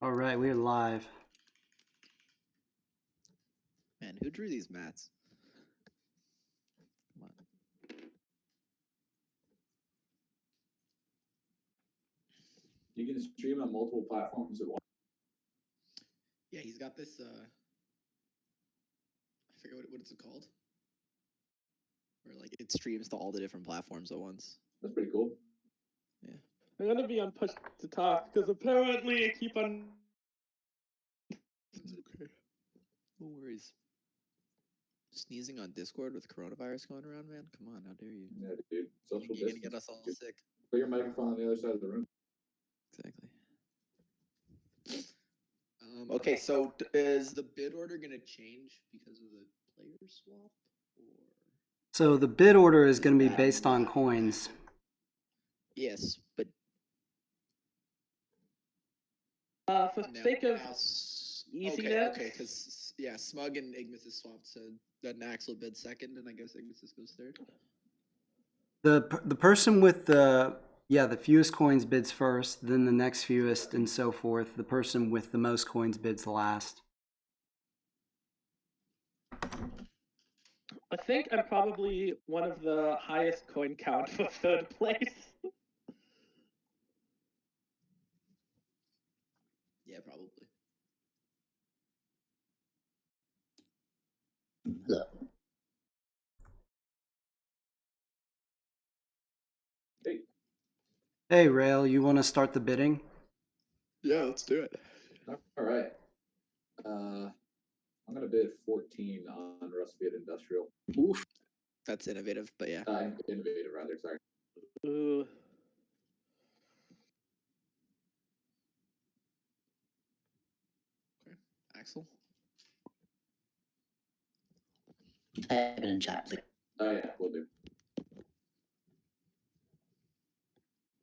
All right, we're live. Man, who drew these mats? Come on. You can stream on multiple platforms at once. Yeah, he's got this. I forget what it's called. Where like it streams to all the different platforms at once. That's pretty cool. Yeah. I'm gonna be on push to talk because apparently I keep on. It's okay. No worries. Sneezing on Discord with coronavirus going around, man. Come on, how dare you? Yeah, dude. Social You're distance. gonna get us all sick. Put your microphone on the other side of the room. Exactly. Okay, so is the bid order gonna change because of the player swap, or? So the bid order is going to be based on coins. Yes, but For sake of easiness. easiness. Okay, because yeah, Smug and Ignis is swapped, so then Axel bid second, and I guess Ignis goes third. The person with the fewest coins bids first, then the next fewest, and so forth. The person with the most coins bids last. I think I'm probably one of the highest coin count for third place. Yeah, probably. Hello. Hey, Rail, you want to start the bidding? Yeah, let's do it. All right. I'm gonna bid 14 on Rustbit Industrial. Oof, that's innovative, but yeah. Innovative, rather. Sorry. Ooh. Okay. Axel. I have it in chat. Oh yeah, we'll do.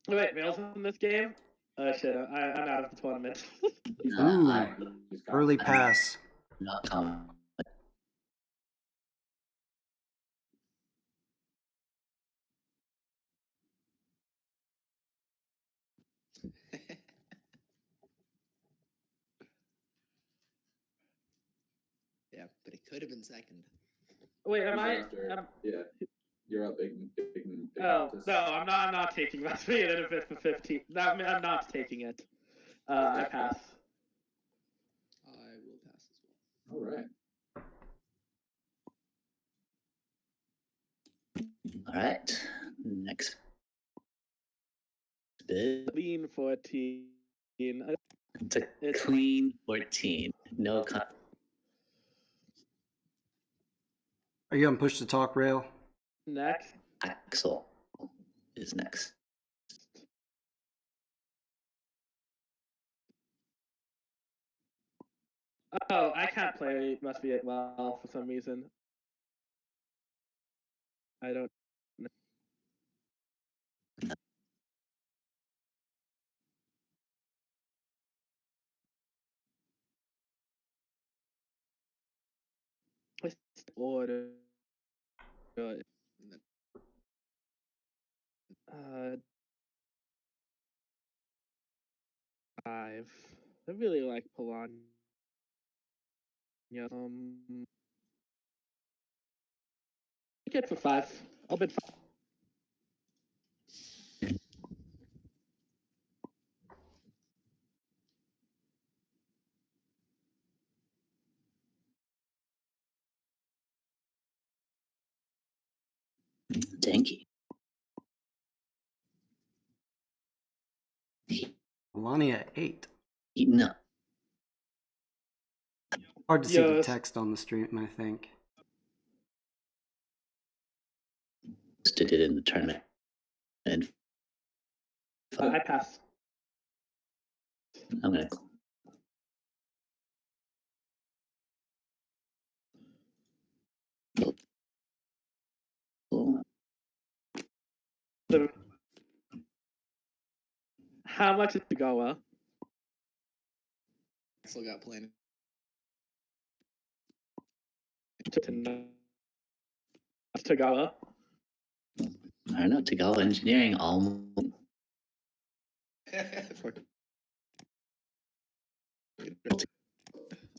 Wait, Rail's in this game? Oh shit, I'm out of the tournament. Ooh, early pass. Not common. Yeah, but it could have been second. Wait, am I? Yeah, you're up, big. Oh no, I'm not. I'm not taking Rustbit in a bid for 15. I'm not taking it. I pass. I will pass as well. All right. All right. Next bid. Clean 14. It's a clean 14. No cut. Are you on push to talk, Rail? Next. Axel is next. Oh, I can't play Rustbit well for some reason. I don't. Order. Five. I really like Polon. Yeah. Take it for 5. I'll bid 5. Danky. Melania 8. No. Hard to see the text on the stream, I think. Did it in the tournament. And I pass. I'm gonna. Cool. How much is Tagawa? Still got planning. Tagawa. I don't know. Tagawa Engineering all.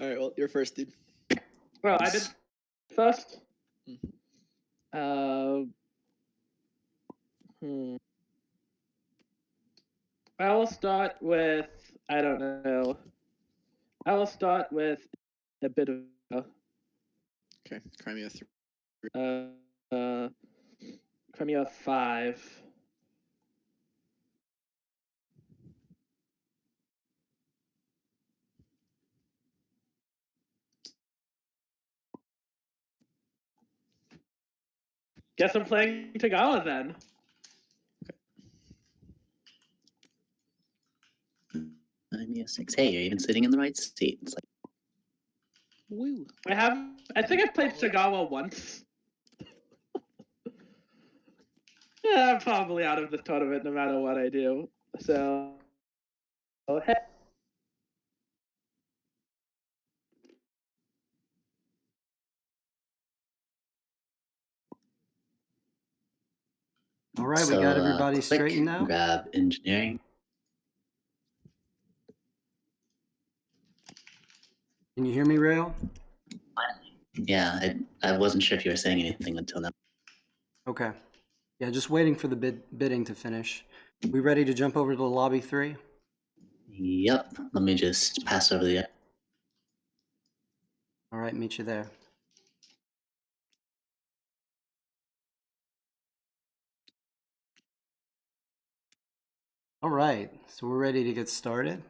All right, well, you're first, dude. Well, I did first. Mhm. I will start with, I don't know. I will start with a bit of Okay, Crimea 3. Crimea 5. Guess I'm playing Tagawa then. Crimea 6. Hey, you're even sitting in the right seat. It's like, Woo. I think I've played Tagawa once. Yeah, I'm probably out of this tournament no matter what I do. So, hey. All right, we so, got everybody click, straightened out. grab engineering. Can you hear me, Rail? Yeah, I wasn't sure if you were saying anything until now. Okay. Yeah, just waiting for the bidding to finish. We ready to jump over to the lobby 3? Yep. Let me just pass over the. All right, meet you there. All right, so we're ready to get started.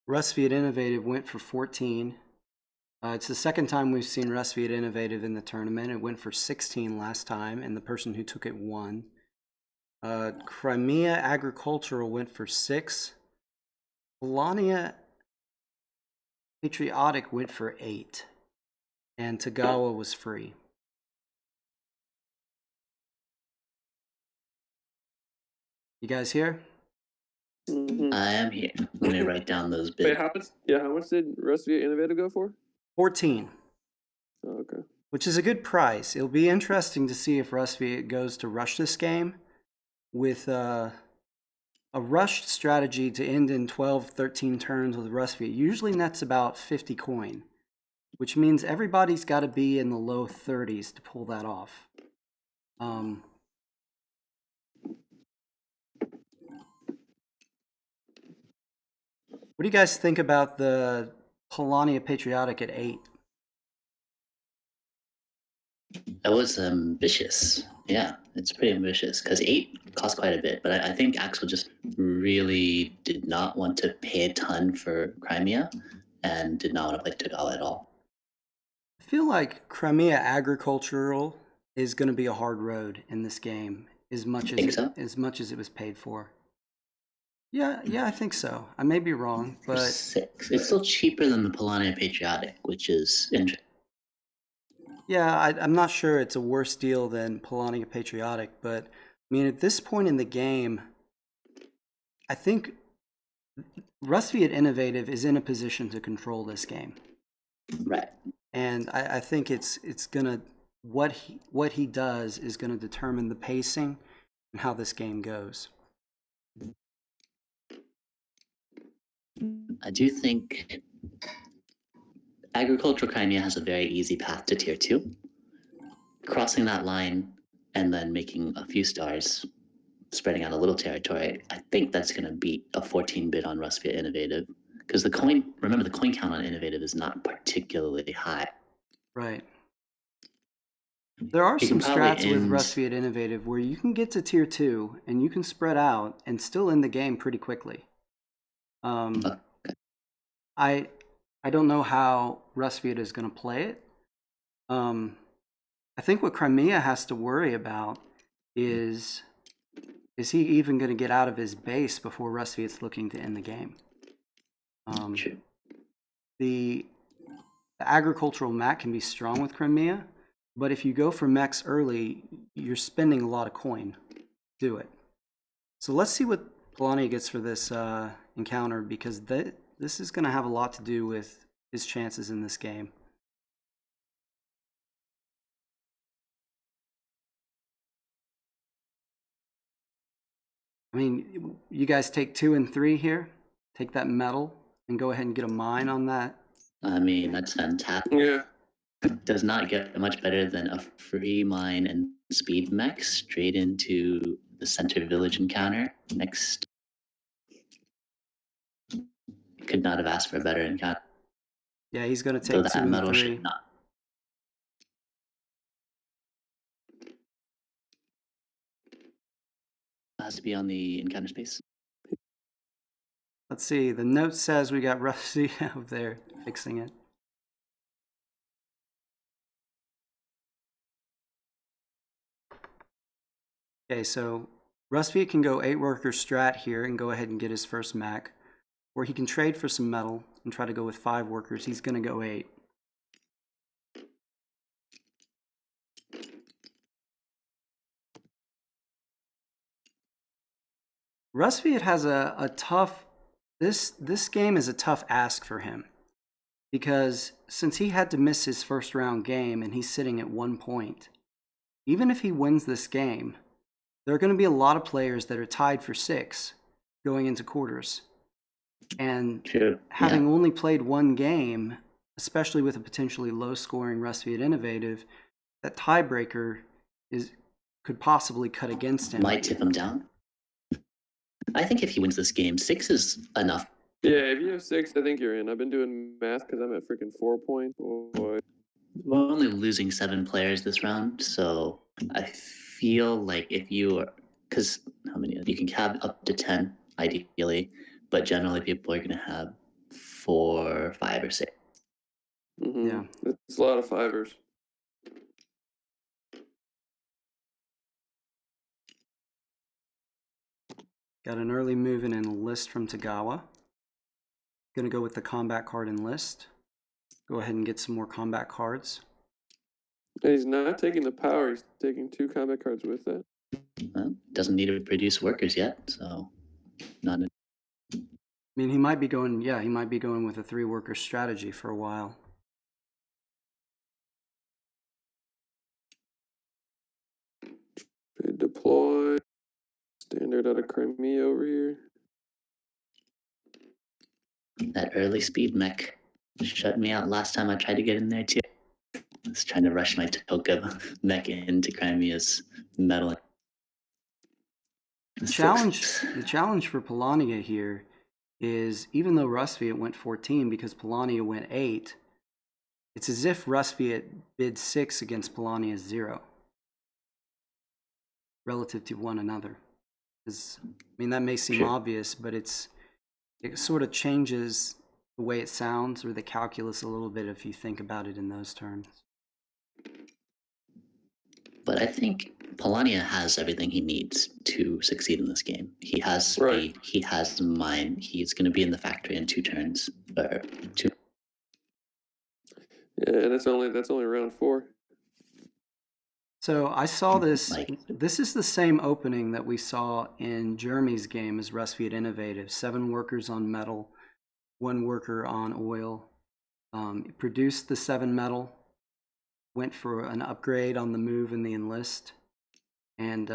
Rust Viet Innovative went for 14. It's the second time we've seen Rust Viet Innovative in the tournament. It went for 16 last time, and the person who took it won. Crimea Agricultural went for 6. Polania Patriotic went for 8. And Tagawa was free. You guys here? I am here. Let me write down those bids. Wait, how much did Rust Viet Innovative go for? 14. Oh, okay. Which is a good price. It'll be interesting to see if Rust Viet goes to rush this game with a rushed strategy to end in 12, 13 turns with Rust Viet. Usually nets about 50 coin, which means everybody's got to be in the low 30s to pull that off. What do you guys think about the Polania Patriotic at 8? That was ambitious. Yeah, it's pretty ambitious because 8 costs quite a bit. But I think Axel just really did not want to pay a ton for Crimea and did not want to play Tagawa at all. I feel like Crimea Agricultural is going to be a hard road in this game as much as it was paid for. Yeah, I think so. I may be wrong, but 6. It's still cheaper than the Polania Patriotic, which is interesting. yeah, I'm not sure it's a worse deal than Polania Patriotic, but I mean, at this point in the game, I think Rust Viet Innovative is in a position to control this game. Right. And I think it's gonna what he does is gonna determine the pacing and how this game goes. I do think Agricultural Crimea has a very easy path to tier 2. Crossing that line and then making a few stars, spreading out a little territory, I think that's going to beat a 14 bid on Rust Viet Innovative. Because the coin count on Innovative is not particularly high. Right. There are some strats with Rust Viet Innovative where you can get to tier 2 and you can spread out and still end the game pretty quickly. Okay. I don't know how Rust Viet is going to play it. I think what Crimea has to worry about is he even going to get out of his base before Rust Viet's looking to end the game? True. The agricultural mat can be strong with Crimea, but if you go for mechs early, you're spending a lot of coin to do it. So let's see what Polania gets for this encounter, because this is going to have a lot to do with his chances in this game. I mean, you guys take 2 and 3 here. Take that metal and go ahead and get a mine on that. I mean, that's fantastic. Yeah. Does not get much better than a free mine and speed mech straight into the center village encounter. Next, could not have asked for a better encounter. Yeah, he's going to Though take 2 that and metal 3. should not. Has to be on the encounter space. Let's see. The note says we got Rusty out there fixing it. Okay, so Rusty can go 8 worker strat here and go ahead and get his first mech. Or he can trade for some metal and try to go with 5 workers. He's going to go 8. Rusviet has a tough, this game is a tough ask for him, because since he had to miss his first round game and he's sitting at 1 point, even if he wins this game, there are going to be a lot of players that are tied for 6 going into quarters. And True. having Yeah. only played 1 game, especially with a potentially low scoring Rusviet Innovative, that tiebreaker could possibly cut against him. Might tip him down. I think if he wins this game, 6 is enough. Yeah, if you have 6, I think you're in. I've been doing math because I'm at freaking 4 points. Oh, boy. We're only losing 7 players this round, so I feel like if you are, because how many? You can have up to 10 ideally, but generally people are going to have 4, 5, or 6. Mm-hmm. Yeah. It's a lot of 5ers. Got an early move in enlist from Tagawa. Gonna go with the combat card enlist. Go ahead and get some more combat cards. And he's not taking the power. He's taking 2 combat cards with that. Well, doesn't need to produce workers yet, so not. I mean, he might be going, yeah, he might be going with a 3 worker strategy for a while. They deploy. Standard out of Crimea over here. That early speed mech shut me out last time I tried to get in there too. I was trying to rush my Toka mech into Crimea's metal. The challenge for Polania here is, even though Rusviet went 14 because Polania went 8, it's as if Rusviet bid 6 against Polania's 0 relative to one another. I mean, that may seem obvious, but it sort of changes the way it sounds or the calculus a little bit if you think about it in those terms. But I think Polania has everything he needs to succeed in this game. He has speed, Right. he has mine, he's going to be in the factory in 2 turns. Or 2. Yeah, and that's only round 4. So I saw this. Like- This is the same opening that we saw in Jeremy's game as Rusviet Innovative. 7 workers on metal, 1 worker on oil. It produced the 7 metal, went for an upgrade on the move and the enlist, and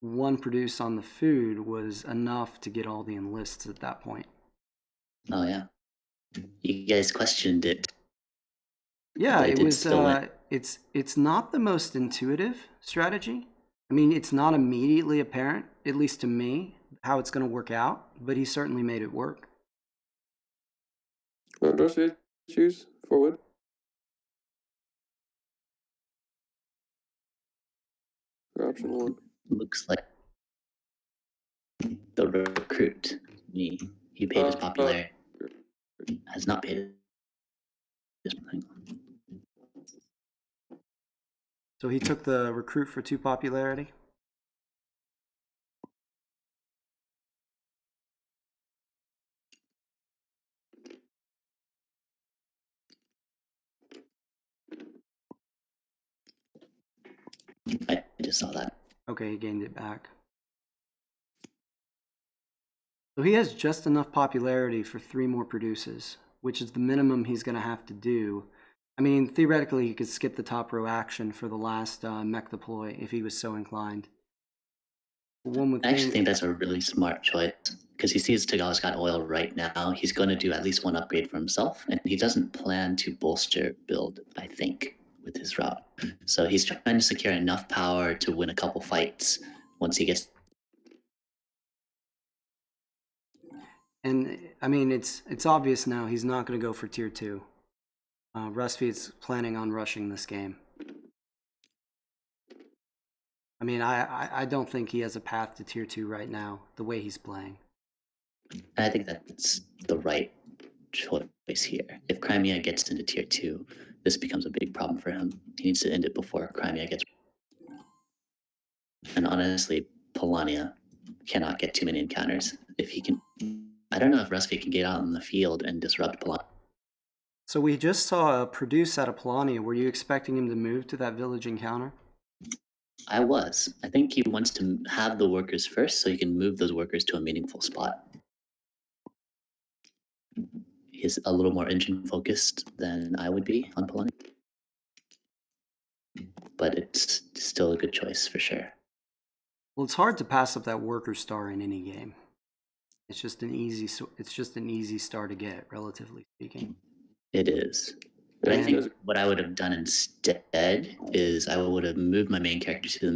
1 produce on the food was enough to get all the enlists at that point. Oh yeah, you guys questioned it. Yeah, But it it did was. still win. It's not the most intuitive strategy. I mean, it's not immediately apparent, at least to me, how it's going to work out. But he certainly made it work. What does he choose? 4 wood? Or option 1? Looks like the recruit. He paid his popularity. Has not paid his. So he took the recruit for 2 popularity. I just saw that. Okay, he gained it back. So he has just enough popularity for 3 more produces, which is the minimum he's going to have to do. I mean, theoretically, he could skip the top row action for the last mech deploy if he was so inclined. One would I actually think that's a really smart choice because he sees Tagawa's got oil right now. He's going to do at least one upgrade for himself, and he doesn't plan to bolster build, I think, with his route. So he's trying to secure enough power to win a couple fights once he gets. And I mean, it's obvious now he's not going to go for tier 2. Rustfeed's planning on rushing this game. I mean, I don't think he has a path to tier 2 right now, the way he's playing. I think that's the right choice here. If Crimea gets into tier 2, this becomes a big problem for him. He needs to end it before Crimea gets. And honestly, Polania cannot get too many encounters. If he can, I don't know if Rustfeed can get out in the field and disrupt Polania. So we just saw a produce out of Polania. Were you expecting him to move to that village encounter? I was. I think he wants to have the workers first so he can move those workers to a meaningful spot. He's a little more engine focused than I would be on Polania. But it's still a good choice for sure. Well, it's hard to pass up that worker star in any game. It's just an easy star to get, relatively speaking. It is. But I think what I would have done instead is I would have moved my main character to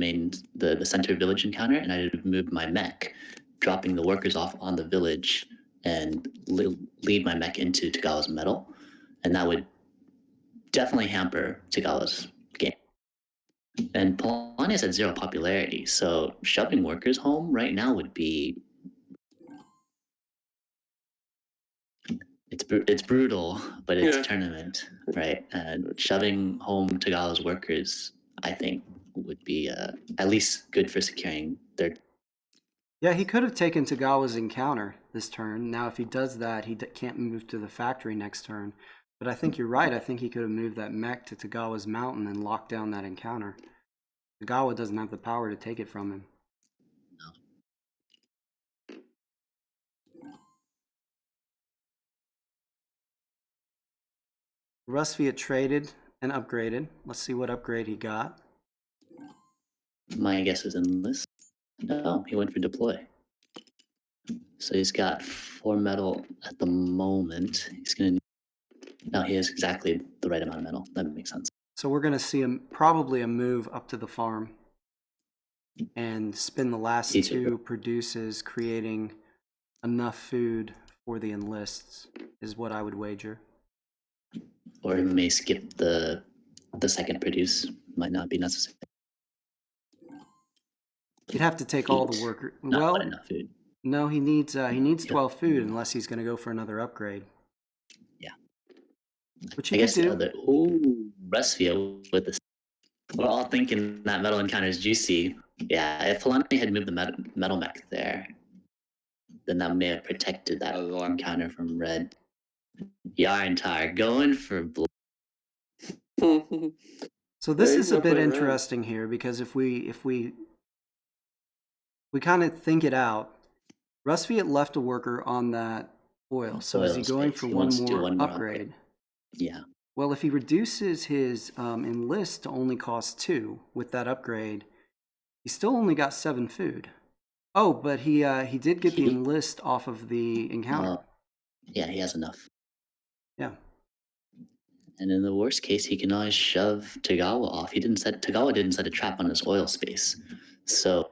the center village encounter, and I would have moved my mech, dropping the workers off on the village, and lead my mech into Tagawa's metal, and that would definitely hamper Tagawa's game. And Polania's at 0 popularity, so shoving workers home right now would be. It's brutal, but it's a tournament, right? And shoving home Tagawa's workers, I think, would be at least good for securing their. Yeah, he could have taken Tagawa's encounter this turn. Now, if he does that, he can't move to the factory next turn. But I think you're right. I think he could have moved that mech to Tagawa's mountain and locked down that encounter. Tagawa doesn't have the power to take it from him. Rustfeed traded and upgraded. Let's see what upgrade he got. My guess is enlist. No, he went for deploy. So he's got 4 metal at the moment. He's gonna. No, he has exactly the right amount of metal. That makes sense. So we're gonna see probably a move up to the farm and spin the last 2 produces, creating enough food for the enlists, is what I would wager. Or he may skip the second produce. Might not be necessary. He'd have to take all the worker. Not enough food. No, he needs 12 food unless he's going to go for another upgrade. Yeah. Which he could do. Rustfeed with this. We're all thinking that metal encounter is juicy. Yeah, if Polania had moved the metal mech there, then that may have protected that encounter from red. Yarntar going for blue. So this is a bit interesting here, because if we kind of think it out, Rustfeed left a worker on that oil. So is he going for one more upgrade? Yeah. Well, if he reduces his enlist to only cost 2 with that upgrade, he still only got 7 food. Oh, but he did get the enlist off of the encounter. Yeah, he has enough. Yeah. And in the worst case, he can always shove Tagawa off. Tagawa didn't set a trap on his oil space, so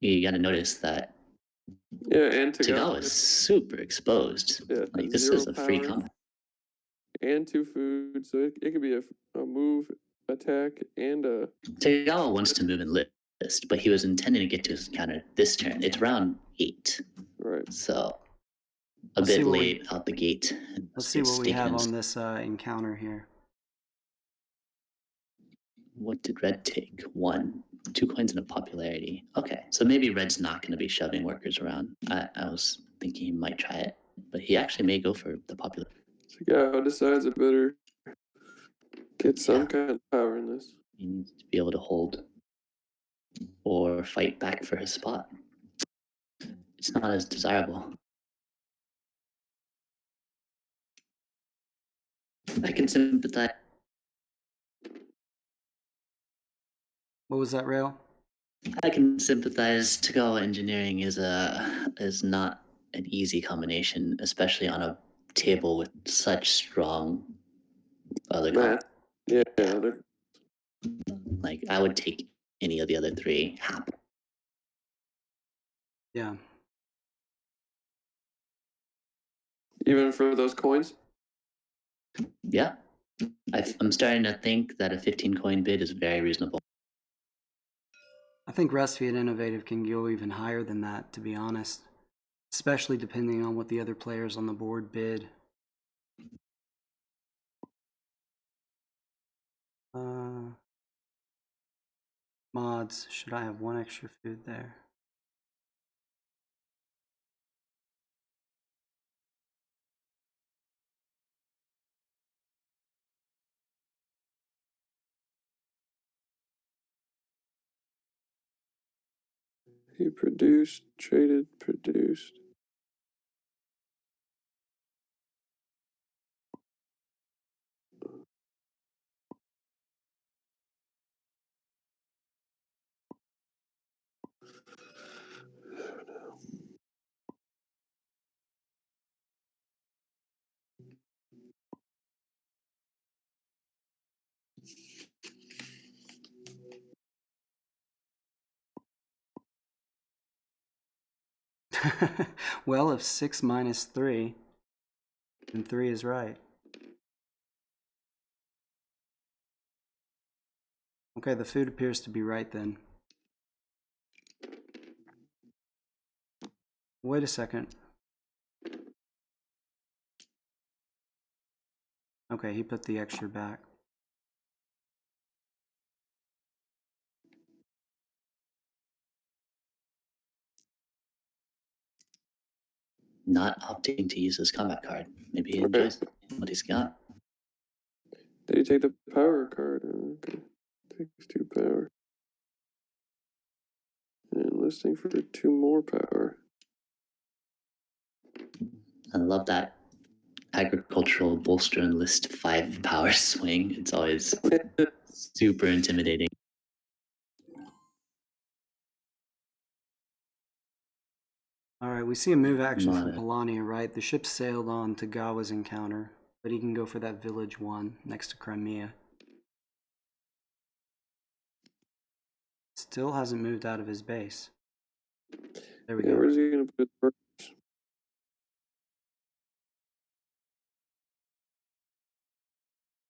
you got to notice that. Yeah, and Tagawa is super exposed. Yeah, like this is a free combo. And 2 food, so it could be a move, attack, and a. Tagawa wants to move and list, but he was intending to get to his encounter this turn. It's round 8. Right. So a bit late out the gate. Let's see what we have on this encounter here. What did red take? 1. 2 coins and a popularity. Okay, so maybe red's not going to be shoving workers around. I was thinking he might try it, but he actually may go for the popular. Tagawa decides it better get some kind of power in this. He needs to be able to hold or fight back for his spot. It's not as desirable. I can sympathize. What was that, Rail? I can sympathize. Tagawa engineering is not an easy combination, especially on a table with such strong other Matt. Yeah, Yeah. other. Like I would take any of the other three happily. Yeah. Even for those coins? Yeah. I'm starting to think that a 15 coin bid is very reasonable. I think Rusty and Innovative can go even higher than that, to be honest. Especially depending on what the other players on the board bid. Mods, should I have one extra food there? He produced, traded, produced. Well, if 6 minus 3, then 3 is right. Okay, the food appears to be right then. Wait a second. Okay, he put the extra back. Not opting to use his combat card. Maybe he enjoys what he's got. Did he take the power card? Okay. Takes 2 power. And listing for 2 more power. I love that agricultural bolster and list 5 power swing. It's always super intimidating. Alright, we see a move action from Mono. Polania, right? The ship sailed on to Gawa's encounter, but he can go for that village 1 next to Crimea. Still hasn't moved out of his base. There we go. Where's he going to put first?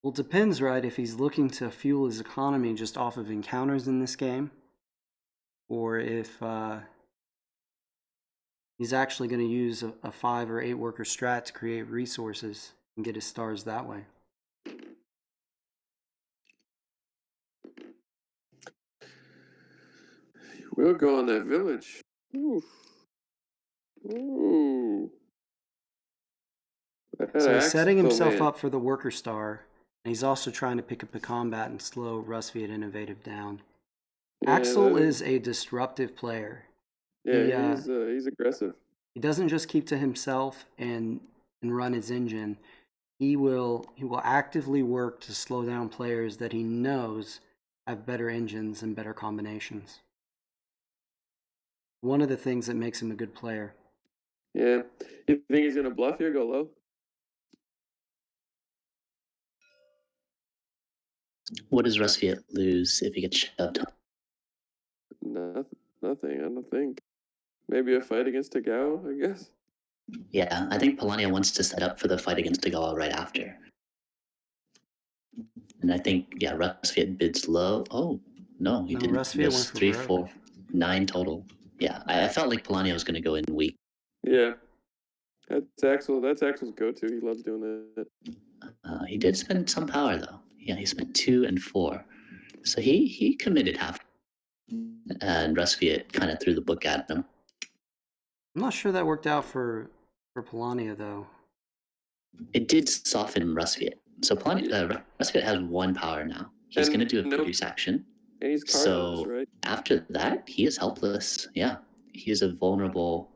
Well, it depends, right? If he's looking to fuel his economy just off of encounters in this game, or if he's actually going to use a 5 or 8 worker strat to create resources and get his stars that way. We'll go on that village. Oof. Ooh. So he's setting himself up for the worker star, and he's also trying to pick up a combat and slow Rusviet Innovative down. Yeah, Axel is a disruptive player. Yeah, he's aggressive. He doesn't just keep to himself and run his engine. He will actively work to slow down players that he knows have better engines and better combinations. One of the things that makes him a good player. Yeah. You think he's gonna bluff here? Go low. What does Rusviet lose if he gets shoved? Nothing. I don't think. Maybe a fight against Tagawa, I guess. Yeah, I think Polania wants to set up for the fight against Tagawa right after. And I think, yeah, Rusviet bids low. Oh, no, he didn't. Rusviet There's went for 3, broke. 4, 9 total. Yeah, I felt like Polania was going to go in weak. Yeah. That's Axel. That's Axel's go-to. He loves doing that. He did spend some power, though. Yeah, he spent 2 and 4. So he committed half. And Rusviet kind of threw the book at him. I'm not sure that worked out for Polania, though. It did soften Rusviet. So Rusviet has 1 power now. He's going to do a produce action. And he's cardless, right? After that, he is helpless. Yeah, he is a vulnerable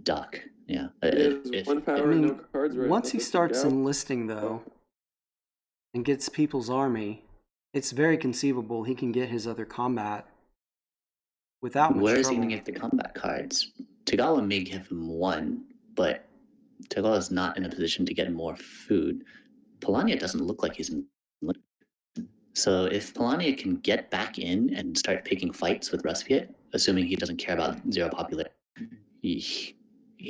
duck. Yeah. He has 1 power, no cards, right? Once he starts enlisting, though, and gets people's army, it's very conceivable he can get his other combat without much Where is trouble. he going to get the combat cards? Tagawa may give him 1, but Tagawa is not in a position to get more food. Polania doesn't look like he's in. So if Polania can get back in and start picking fights with Rusviet, assuming he doesn't care about 0 popularity, he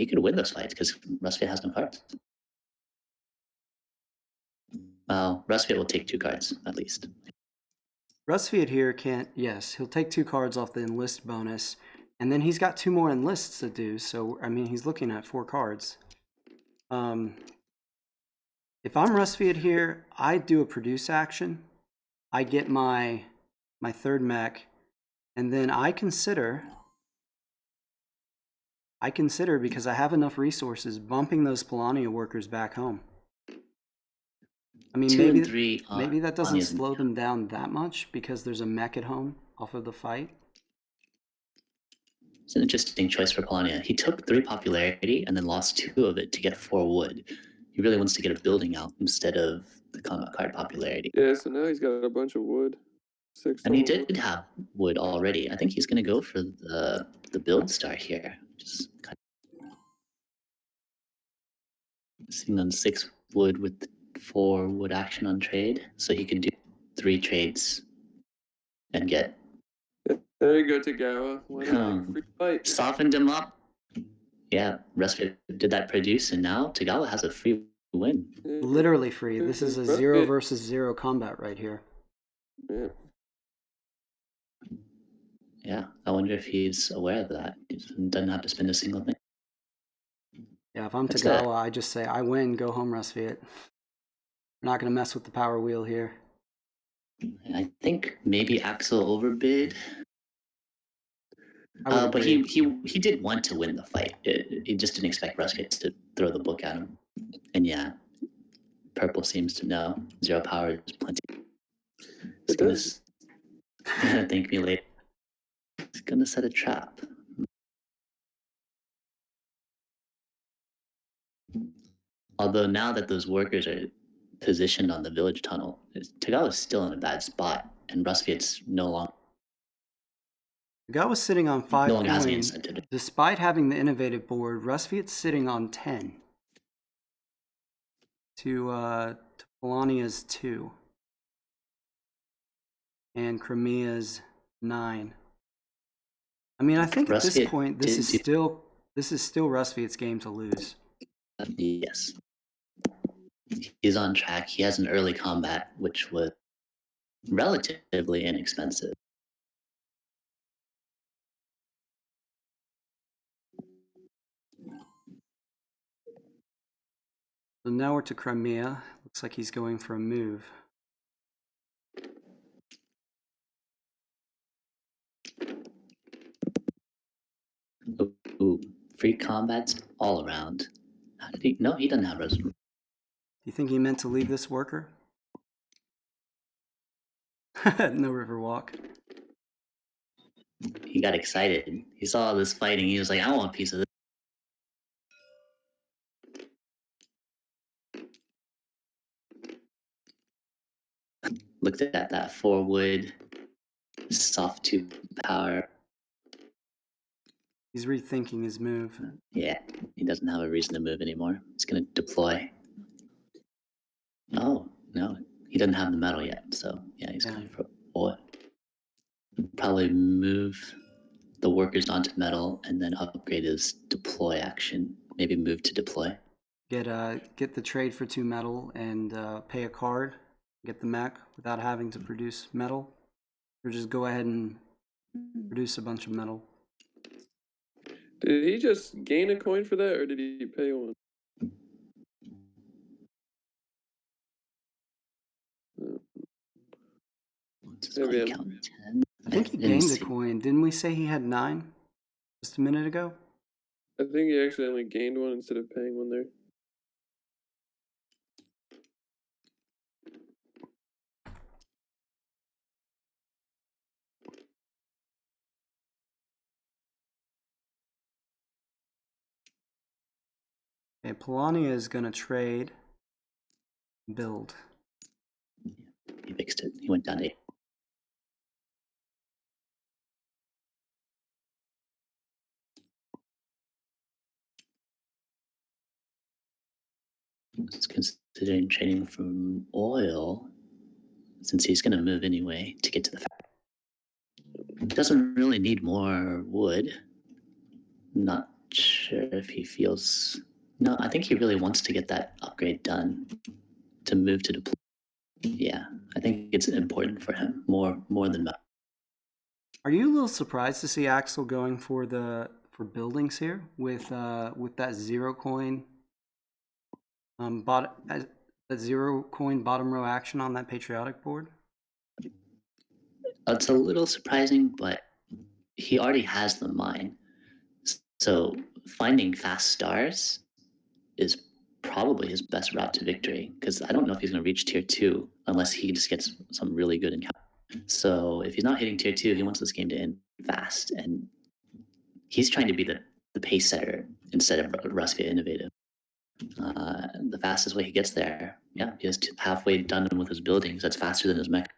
could win those fights because Rusviet has no cards. Well, Rusviet will take 2 cards at least. Rusviet here can't, yes, he'll take 2 cards off the enlist bonus, and then he's got 2 more enlists to do, so, I mean, he's looking at 4 cards. If I'm Rusviet here, I do a produce action. I get my 3rd mech, and then I consider, because I have enough resources, bumping those Polania workers back home. I mean, 2 maybe and 3 maybe that doesn't Polania's- slow them down that much because there's a mech at home off of the fight. It's an interesting choice for Polania. He took 3 popularity and then lost 2 of it to get 4 wood. He really wants to get a building out instead of the combat card popularity. Yeah, so now he's got a bunch of wood. 6 And he total did have wood already. I think he's going to go for the build star here. Just kind of sitting on 6 wood with 4 wood action on trade, so he can do 3 trades and get There you go, Tagawa. Why not take a free fight? softened him up. Yeah, Rusviet did that produce, and now Tagawa has a free win. Yeah, Literally free. This is a 0 versus 0 combat right here. yeah. Yeah, I wonder if he's aware of that. He doesn't have to spend a single thing. Yeah, if I'm That's Tagawa, I just say, I win, go home, Rusviet. We're not going to mess with the power wheel here. And I think maybe Axel overbid. I would But agree. he did want to win the fight. He just didn't expect Rusviet to throw the book at him. And yeah, Purple seems to know 0 power is plenty. He's It gonna does. thank me later. He's gonna set a trap. Although now that those workers are positioned on the village tunnel, Tagawa's still in a bad spot, and Rusviet's no longer Tagawa's sitting on 5 has any coins. incentive. Despite having the innovative board, Rusviet's sitting on 10. To Polania's 2. And Crimea's 9. I mean, I think at this Rusviet point, this is still Rusviet's game to lose. Yes. He's on track. He has an early combat, which was relatively inexpensive. So now we're to Crimea. Looks like he's going for a move. Ooh, free combats all around. How did he? No, he doesn't have resolution. Do you think he meant to leave this worker? No river walk. He got excited. He saw this fighting. He was like, I want a piece of this. Looked at that 4 wood, soft 2 power. He's rethinking his move. Yeah, he doesn't have a reason to move anymore. He's gonna deploy. Oh, no, he doesn't have the metal yet, so yeah, he's going for boy. Probably move the workers onto metal and then upgrade his deploy action. Maybe move to deploy. Get the trade for 2 metal and pay a card. Get the mech without having to produce metal. Or just go ahead and produce a bunch of metal. Did he just gain a coin for that, or did he pay one? Maybe I'm- count 10. I think he didn't gained a see- coin. Didn't we say he had 9 just a minute ago? I think he actually only gained one instead of paying one there. Okay, Polania is going to trade. Build. He fixed it. He went down to 8. is considering trading from oil since he's going to move anyway to get to the factory. Doesn't really need more wood. Not sure if he feels. No, I think he really wants to get that upgrade done to move to deploy. Yeah, I think it's important for him more than that. Are you a little surprised to see Axel going for buildings here with that 0 coin that 0 coin bottom row action on that patriotic board? It's a little surprising, but he already has the mine. So finding fast stars is probably his best route to victory, because I don't know if he's going to reach tier 2 unless he just gets some really good encounter. So if he's not hitting tier 2, he wants this game to end fast, and he's trying to be the pace setter instead of Ruskia innovative. The fastest way he gets there, yeah, he is halfway done with his buildings. That's faster than his mech.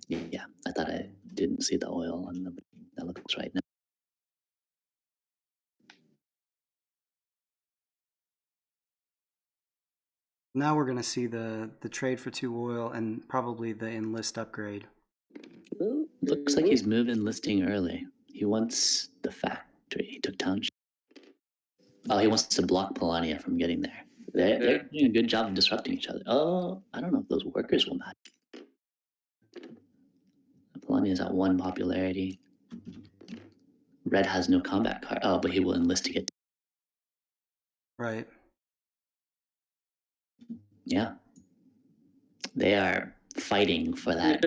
Yeah, I thought I didn't see the oil on the. That looks right now. Now we're gonna see the trade for 2 oil and probably the enlist upgrade. Oh, Looks like he's moved enlisting early. He wants the factory. He took township. Oh, he wants to block Polania from getting there. They're doing a good job of disrupting each other. Oh, I don't know if those workers will match. Polania is at 1 popularity. Red has no combat card. Oh, but he will enlist to get. Right. Yeah. They are fighting for that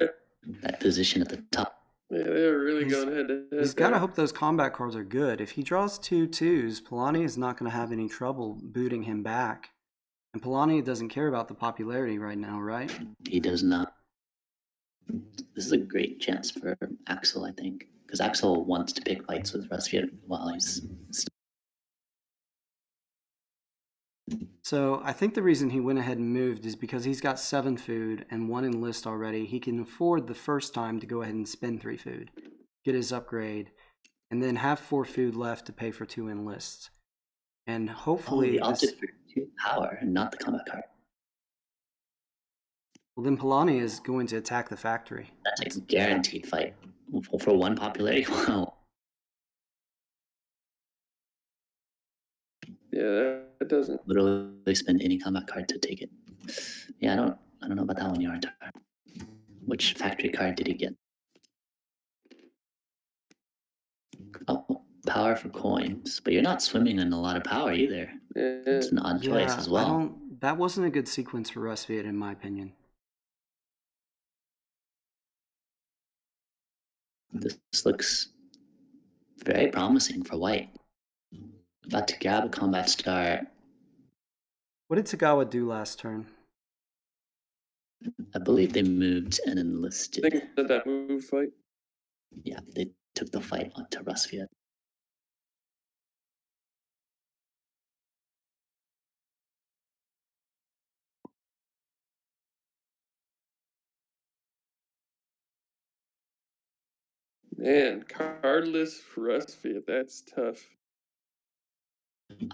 position at the top. Yeah, they are really He's- going head to head. He's got to hope those combat cards are good. If he draws 2 2s, Polani is not going to have any trouble booting him back. And Polani doesn't care about the popularity right now, right? He does not. This is a great chance for Axel, I think, because Axel wants to pick fights with Rusviet while he's. So I think the reason he went ahead and moved is because he's got 7 food and 1 enlist already. He can afford the first time to go ahead and spend 3 food, get his upgrade, and then have 4 food left to pay for 2 enlists. And Oh, hopefully, he opted for 2 power and not the combat card. well, then Polani is going to attack the factory. That's a guaranteed fight for 1 popularity. Wow. Yeah, that doesn't. Literally spend any combat card to take it. Yeah, I don't know about that one, Yarn. Which factory card did he get? Oh, power for coins. But you're not swimming in a lot of power either. Yeah, It's an odd choice as well. That wasn't a good sequence for Rusviet, in my opinion. This looks very promising for white. About to grab a combat star. What did Tagawa do last turn? I believe they moved and I enlisted. think that move fight. Yeah, they took the fight onto Rusviet. Man, cardless Rusviet, that's tough.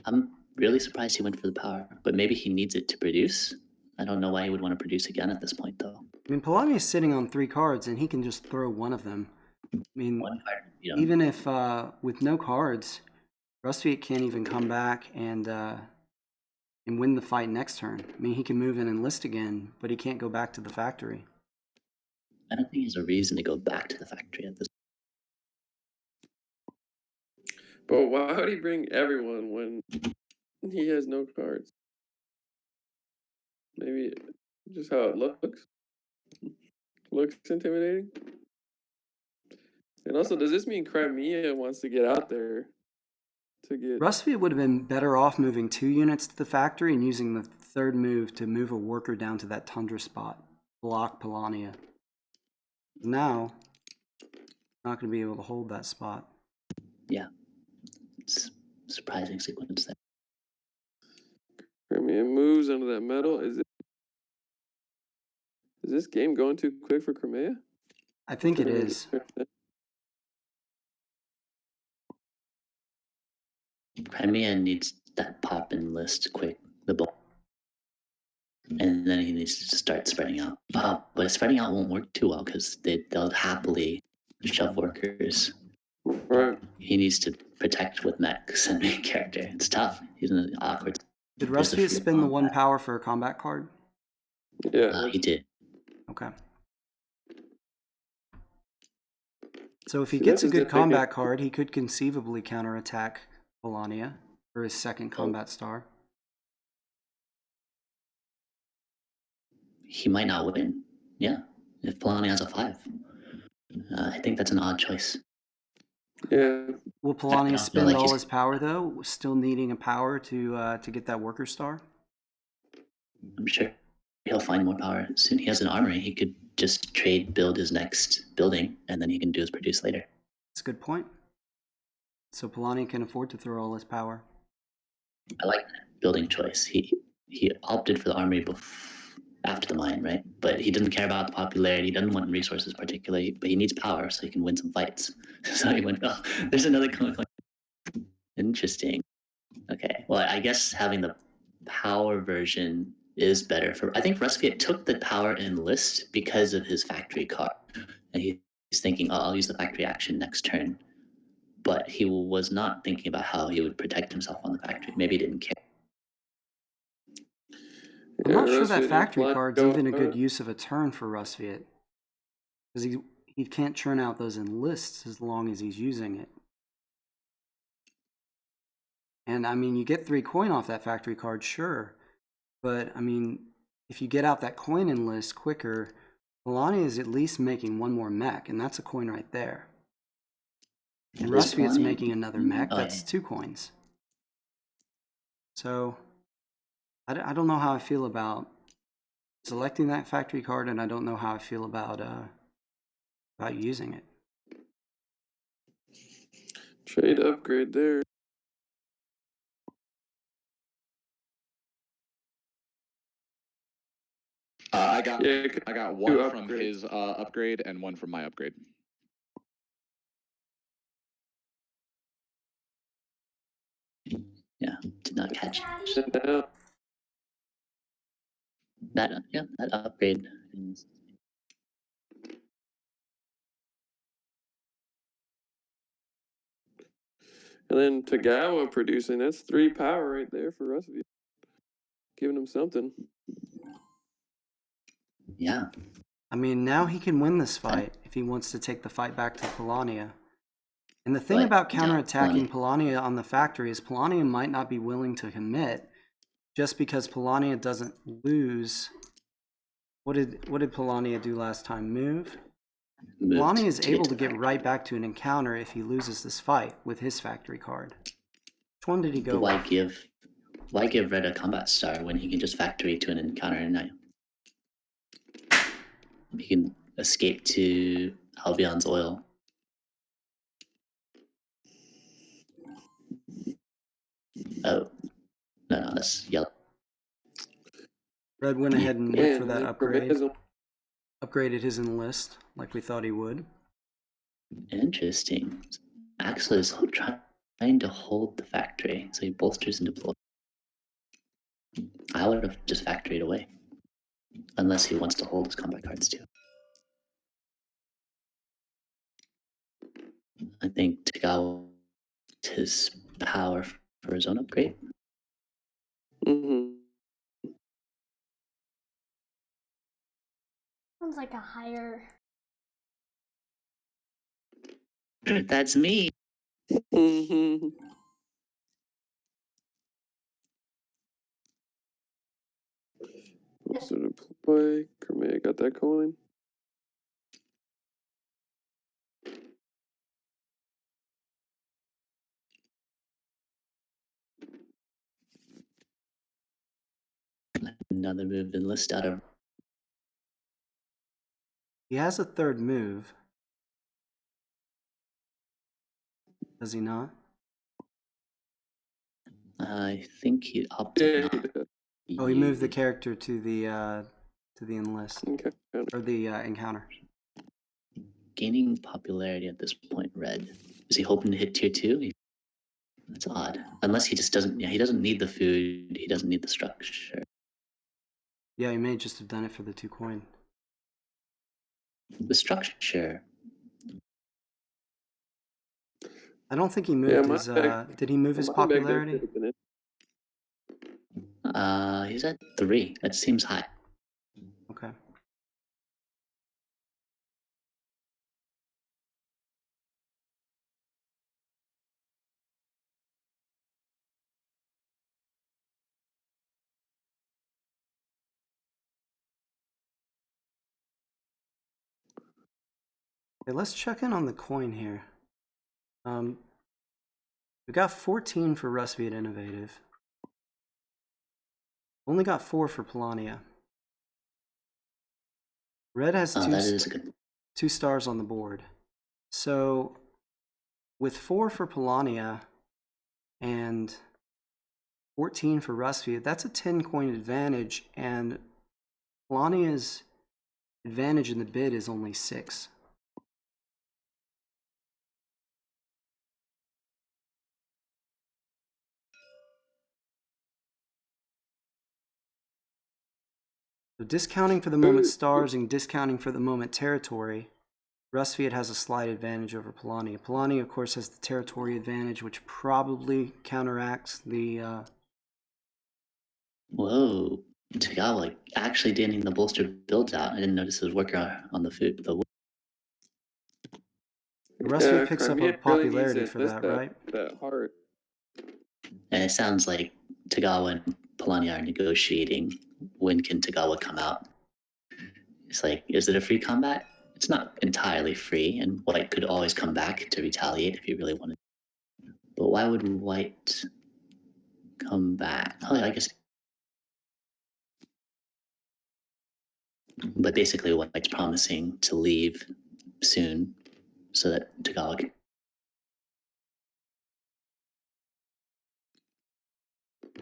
I'm really surprised he went for the power, but maybe he needs it to produce. I don't know why he would want to produce again at this point, though. I mean, Polani is sitting on 3 cards, and he can just throw one of them. I mean, 1 card, you know. even if with no cards, Rusviet can't even come back and win the fight next turn. I mean, he can move and enlist again, but he can't go back to the factory. I don't think he has a reason to go back to the factory at this. But why would he bring everyone when he has no cards? Maybe just how it looks. Looks intimidating. And also, does this mean Crimea wants to get out there to get? Rusviet would have been better off moving 2 units to the factory and using the 3rd move to move a worker down to that tundra spot, block Polania. Now, not going to be able to hold that spot. Yeah, it's surprising sequence there. Crimea moves under that metal. Is this game going too quick for Crimea? I think it is. Crimea needs that pop and list quick, the ball. And then he needs to start spreading out. But spreading out won't work too well because they'll happily shove workers. Right. He needs to protect with mechs and main character. It's tough. He's in an awkward. Did There's the Rustviet free spend the combat. 1 power for a combat card? Yeah. He did. Okay. So if he See, gets a this is good the thing. combat card, he could conceivably counterattack Polania for his second combat star. He might not win. Yeah, if Polani has a 5. I think that's an odd choice. Yeah. Will I Polania feel spend like all he's- his power though, still needing a power to get that worker star? I'm sure he'll find more power soon. He has an armory. He could just build his next building, and then he can do his produce later. That's a good point. So Polania can afford to throw all his power. I like that building choice. He opted for the armory after the mine, right? But he doesn't care about the popularity. He doesn't want resources particularly, but he needs power so he can win some fights. So he went, oh, there's another coin. Interesting. Okay. Well, I guess having the power version is better for. I think Rustviet took the power in list because of his factory card, and he's thinking, "Oh, I'll use the factory action next turn." But he was not thinking about how he would protect himself on the factory. Maybe he didn't care. I'm not Yeah, sure that Rustviet factory didn't card's go even a good hard. use of a turn for Rustviet. Because he can't churn out those enlists as long as he's using it. And I mean, you get 3 coin off that factory card, sure. But I mean, if you get out that coin enlist quicker, Polani is at least making 1 more mech, and that's a coin right there. And Is Rustviet's Polani- making another mech, Oh, that's yeah. 2 coins. So, I don't know how I feel about selecting that factory card, and I don't know how I feel about using it. Trade upgrade there. I got Yeah, I got two one from upgrades. his upgrade and one from my upgrade. Yeah, did not catch it. Sit down. That. Yeah, that upgrade. And then Tagawa producing. That's 3 power right there for Rustviet. Giving him something. Yeah, I mean, now he can win this fight if he wants to take the fight back to Polania. And the thing But, about yeah, counterattacking Polania on the factory is Polania might not be willing to commit just because Polania doesn't lose. What did Polania do last time? Move? moved Polania is to able get to the get factory. right back to an encounter if he loses this fight with his factory card. Which one did he go But why with? give Red a combat star when he can just factory to an encounter and now he can escape to Albion's oil. Oh, no, that's yellow. Red went ahead and went Man, for that they upgrade. proviso. Upgraded his enlist like we thought he would. Interesting. Axel is trying to hold the factory, so he bolsters and deploys. I would have just factoried away, unless he wants to hold his combat cards too. I think Tagawa his power for his own upgrade. Mm-hmm. Sounds like a higher. That's me. Mm-hmm. So deploy. Crimea got that coin. Another move enlist out of. He has a 3rd move. Does he not? I think he opted Yeah, he not. did. Oh, he moved the Use- character to the enlist Okay. or the encounter. Gaining popularity at this point. Red. Is he hoping to hit tier 2? That's odd. Unless he just doesn't. Yeah, he doesn't need the food. He doesn't need the structure. Yeah, he may just have done it for the 2 coin. The structure. I don't think he Yeah, moved my his. bag- Did he move his My bag there popularity? could have been it. He's at 3. That seems high. Okay. Okay, let's check in on the coin here. We got 14 for Recipe at Innovative. Only got 4 for Polania. Red has Oh, that is a good. 2 stars on the board. So with 4 for Polania and 14 for Recipe, that's a 10 coin advantage, and Polania's advantage in the bid is only 6. So discounting for the moment stars and discounting for the moment territory, Rustfiat has a slight advantage over Polania. Polania, of course, has the territory advantage, which probably counteracts the... Whoa. Tagawa actually getting the bolstered builds out. I didn't notice his worker on the food. Rustfiat picks up a Crimea really popularity needs for to that, enlist right? That heart. And it sounds like Tagawa and Polania are negotiating. When can Tagawa come out? It's like, is it a free combat? It's not entirely free, and White could always come back to retaliate if he really wanted. But why would White come back? Oh, I guess. But basically, White's promising to leave soon so that Tagawa can.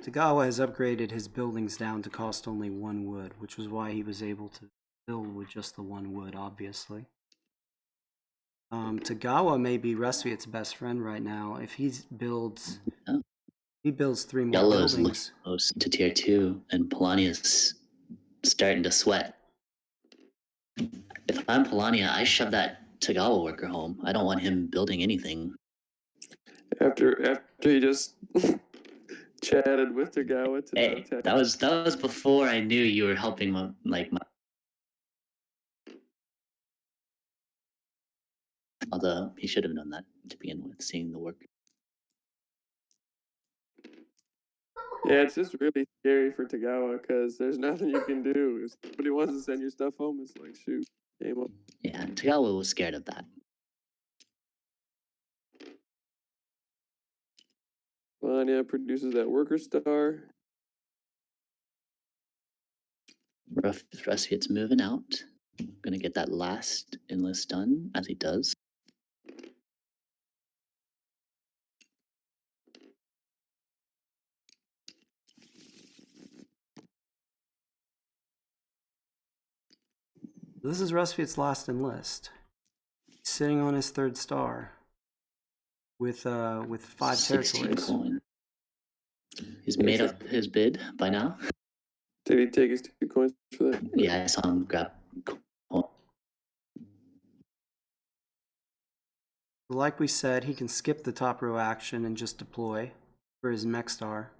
Tagawa has upgraded his buildings down to cost only 1 wood, which was why he was able to build with just the 1 wood, obviously. Tagawa may be Rustfiat's best friend right now. If he builds... Oh. He builds 3 more Yellow's buildings. close to tier 2, and Polania's starting to sweat. If I'm Polania, I shove that Tagawa worker home. I don't want him building anything. After he just chatted with Tagawa to Hey, attack. that was before I knew you were helping my. Although he should have known that to begin with, seeing the work. Yeah, it's just really scary for Tagawa because there's nothing you can do. If somebody wants to send your stuff home, it's like, shoot, game up. Yeah, Tagawa was scared of that. Polania produces that worker star. Rustfiat's moving out. Gonna get that last enlist done, as he does. This is Rustfiat's last enlist. He's sitting on his 3rd star with 5 16 territories. coin. He's made up his bid by now. Did he take his 2 coins for that? Yeah, I saw him grab. Like we said, he can skip the top row action and just deploy for his mech star.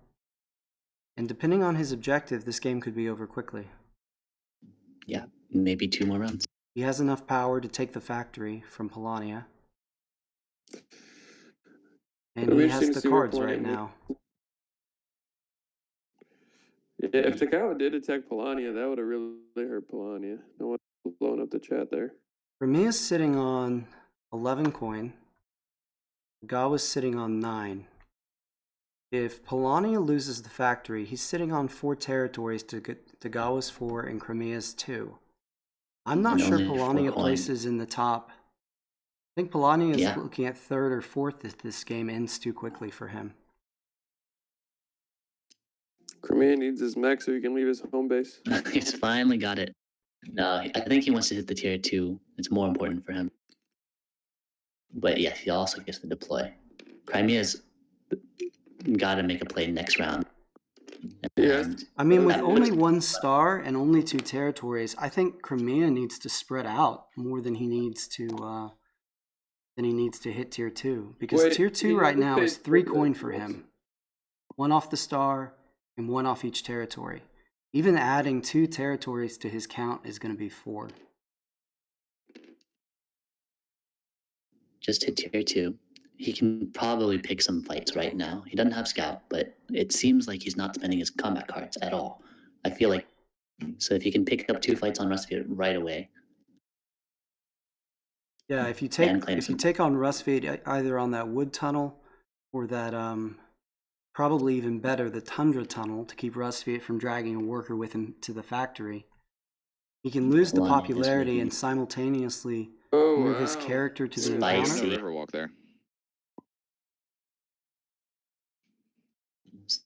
And depending on his objective, this game could be over quickly. Yeah, maybe 2 more rounds. He has enough power to take the factory from Polania. And he has the cards right now. Yeah, if Tagawa did attack Polania, that would have really hurt Polania. No one blowing up the chat there. Ramia's sitting on 11 coin. Gawa's sitting on 9. If Polania loses the factory, he's sitting on 4 territories to Gawa's 4 and Crimea's 2. I'm not sure Polania places in the top. I think Polania is looking at 3rd or 4th if this game ends too quickly for him. Crimea needs his mech so he can leave his home base. He's finally got it. No, I think he wants to hit the tier 2. It's more important for him. But yeah, he also gets to deploy. Crimea's Got to make a play next round. Yes. And I mean, with That only puts- 1 star and only 2 territories, I think Crimea needs to spread out more than he needs to hit tier 2. Because Wait, tier he 2 right just now paid is 3 4 coin for dice. him. 1 off the star and 1 off each territory. Even adding 2 territories to his count is going to be 4. just hit tier 2. He can probably pick some fights right now. He doesn't have scout, but it seems like he's not spending his combat cards at all. I feel like so if he can pick up 2 fights on Rustfield right away. Yeah, if you And take claim if you some- take on Rustfade either on that wood tunnel or that probably even better the tundra tunnel to keep Rustfade from dragging a worker with him to the factory, he can lose the Polani is popularity moving. and simultaneously Oh, move his wow. character to the Spicy. No encounter. Riverwalk there.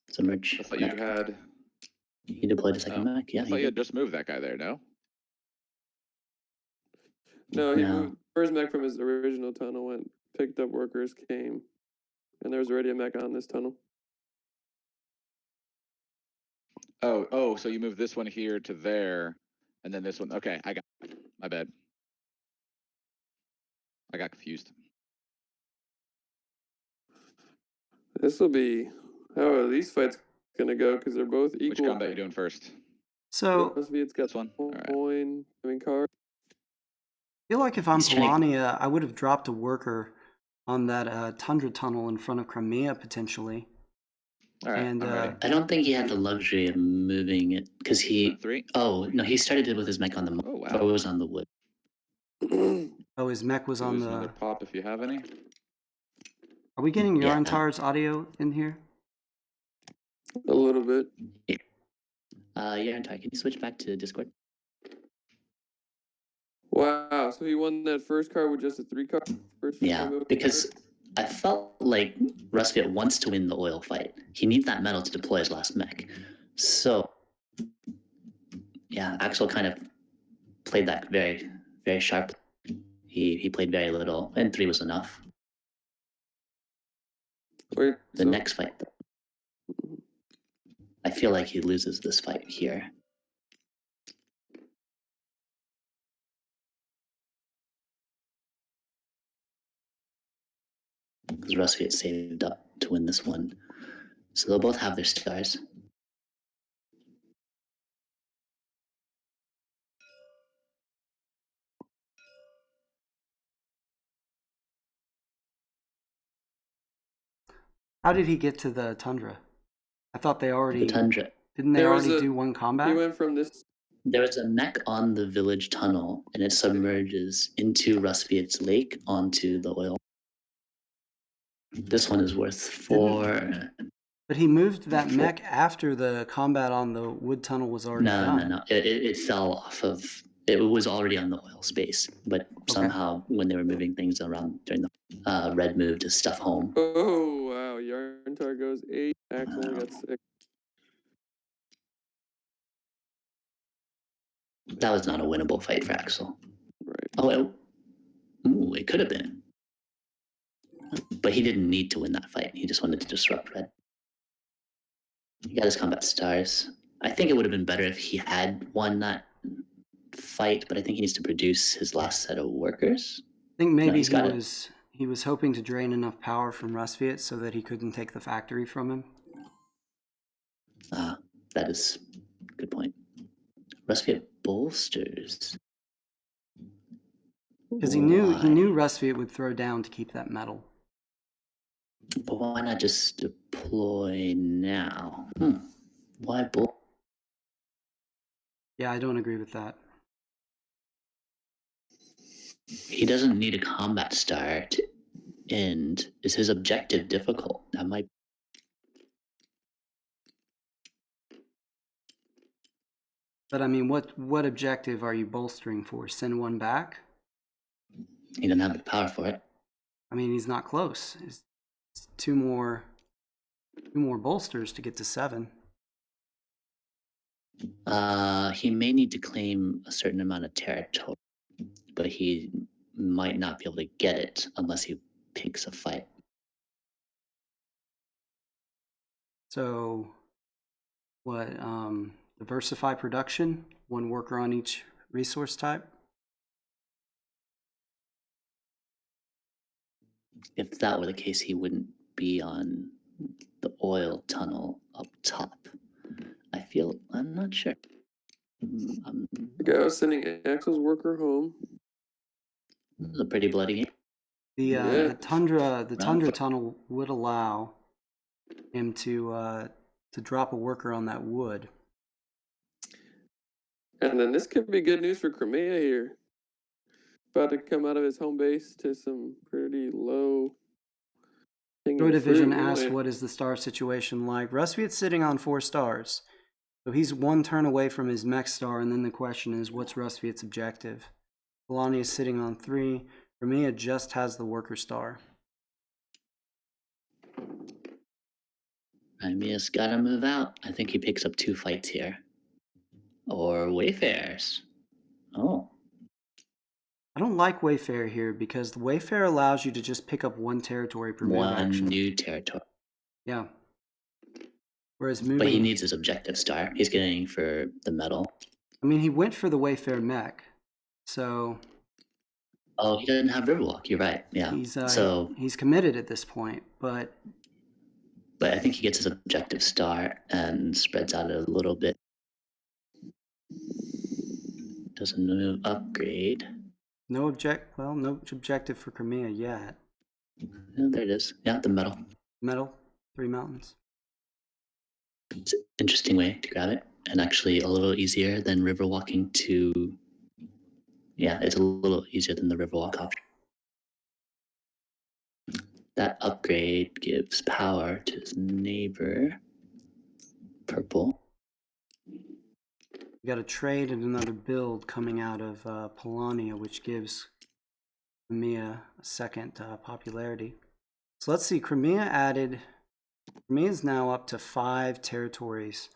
Submerge. I thought you mech. had. He deployed a second Oh, mech. Yeah, I he thought you did. had just moved that guy there. No. No, he No. moved. First mech from his original tunnel went, picked up workers, came, and there was already a mech on this tunnel. Oh, so you moved this one here to there, and then this one. Okay, I got. My bad. I got confused. This will be how are these fights gonna go? Because they're both equal. Which combat you doing first? So It's got This one. All right. coin. I mean, card. I feel like if I'm He's trying to- Polania, I would have dropped a worker on that tundra tunnel in front of Crimea potentially. All right. And I'm ready. I don't think he had the luxury of moving it because he. 3. Oh no, he started it with his mech on the. Oh, wow. Or it was on the wood. oh, his mech was Give on us another the. pop if you have any. Are we getting Yeah. Yarntar's audio in here? A little bit. Yeah, and Ty, can you switch back to Discord? Wow. So he won that first card with just a 3 card. First Yeah, move because card? I felt like Rustfield wants to win the oil fight. He needs that metal to deploy his last mech. So, yeah, Axel kind of played that very, very sharp. He played very little, and 3 was enough. Wait, The so- next fight, I feel like he loses this fight here. Because Rustfield saved up to win this one. So they'll both have their stars. How did he get to the tundra? I thought they already The Tundra. didn't they There was already a- do one He combat? went from this. There was a mech on the village tunnel, and it submerges into Rustfield's lake onto the oil. This one is worth 4. But he moved that Four. mech after the combat on the wood tunnel was already No, done. no, no. It fell off of. It was already on the oil space, but somehow when they were moving things around during the red move to stuff home. Oh, wow. Yarntar goes 8. Axel only got 6. That was not a winnable fight for Axel. Right. Oh, it could have been. But he didn't need to win that fight. He just wanted to disrupt red. He got his combat stars. I think it would have been better if he had won that fight, but I think he needs to produce his last set of workers. I think maybe he's got it. he was hoping to drain enough power from Rustfiat so that he couldn't take the factory from him. That is a good point. Rustfiat bolsters. Because he knew Why? Rustfiat would throw down to keep that metal. But why not just deploy now? Why bull? Yeah, I don't agree with that. He doesn't need a combat star to end. Is his objective difficult? That might. But I mean, what objective are you bolstering for? Send one back? He doesn't have the power for it. I mean, he's not close. It's two more bolsters to get to 7. He may need to claim a certain amount of territory, but he might not be able to get it unless he picks a fight. So, what, diversify production, one worker on each resource type? If that were the case, he wouldn't be on the oil tunnel up top. I'm not sure. Tagawa sending Axel's worker home. This is a pretty bloody game. The tundra Round tunnel would allow him to drop a worker on that wood. And then this could be good news for Crimea here. About to come out of his home base to some pretty low. Joy Division asked, what is the star situation like? Rusviet's sitting on 4 stars. So he's 1 turn away from his mech star, and then the question is, what's Rusviet's objective? Polani is sitting on 3. Crimea just has the worker star. Crimea's gotta move out. I think he picks up 2 fights here. Or Wayfarers. Oh. I don't like Wayfarer here because the Wayfarer allows you to just pick up 1 territory per move One action. new territory. Yeah. Whereas moving... But he needs his objective star. He's getting for the medal. I mean, he went for the Wayfarer mech, so... Oh, he doesn't have Riverwalk. You're right. Yeah. He's committed at this point, but I think he gets his objective star and spreads out a little bit. Doesn't move upgrade. no objective for Crimea yet. Oh, there it is. Yeah, the medal. Metal, 3 mountains. It's an interesting way to grab it, and actually a little easier than river walking to. Yeah, it's a little easier than the Riverwalk option. That upgrade gives power to his neighbor. Purple. We got a trade and another build coming out of Polania, which gives Crimea a 2nd popularity. So let's see, Crimea is now up to 5 territories,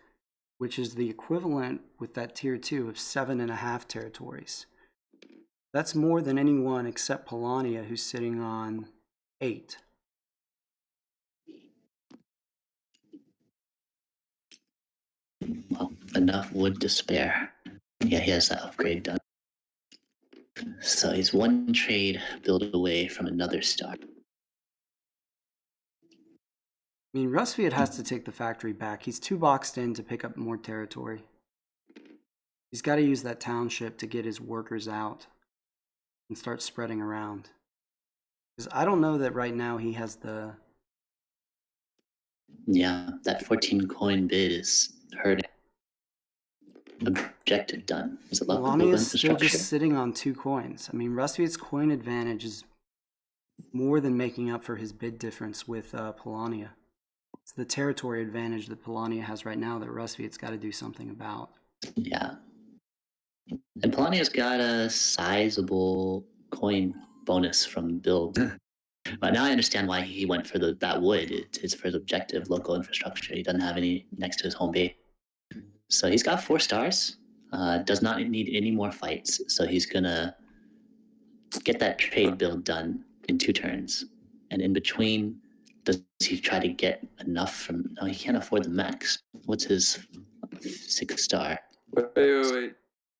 which is the equivalent with that tier 2 of 7.5 territories. That's more than anyone except Polania, who's sitting on 8. Well, enough wood to spare. Yeah, he has that upgrade done. So he's 1 trade build away from another star. I mean, Rusviet has to take the factory back. He's too boxed in to pick up more territory. He's got to use that township to get his workers out and start spreading around. Because I don't know that right now he has the... Yeah, that 14 coin bid is hurting. Objective done. Is it local Polania is still infrastructure? just sitting on 2 coins. I mean, Rusviet's coin advantage is more than making up for his bid difference with Polania. It's the territory advantage that Polania has right now that Rusviet's got to do something about. Yeah. And Polania's got a sizable coin bonus from build. But now I understand why he went for that wood. It's for his objective, local infrastructure. He doesn't have any next to his home base. So he's got 4 stars. Does not need any more fights. So he's gonna get that trade build done in 2 turns. And in between, does he try to get enough from... No, he can't afford the max. What's his 6 star? Wait.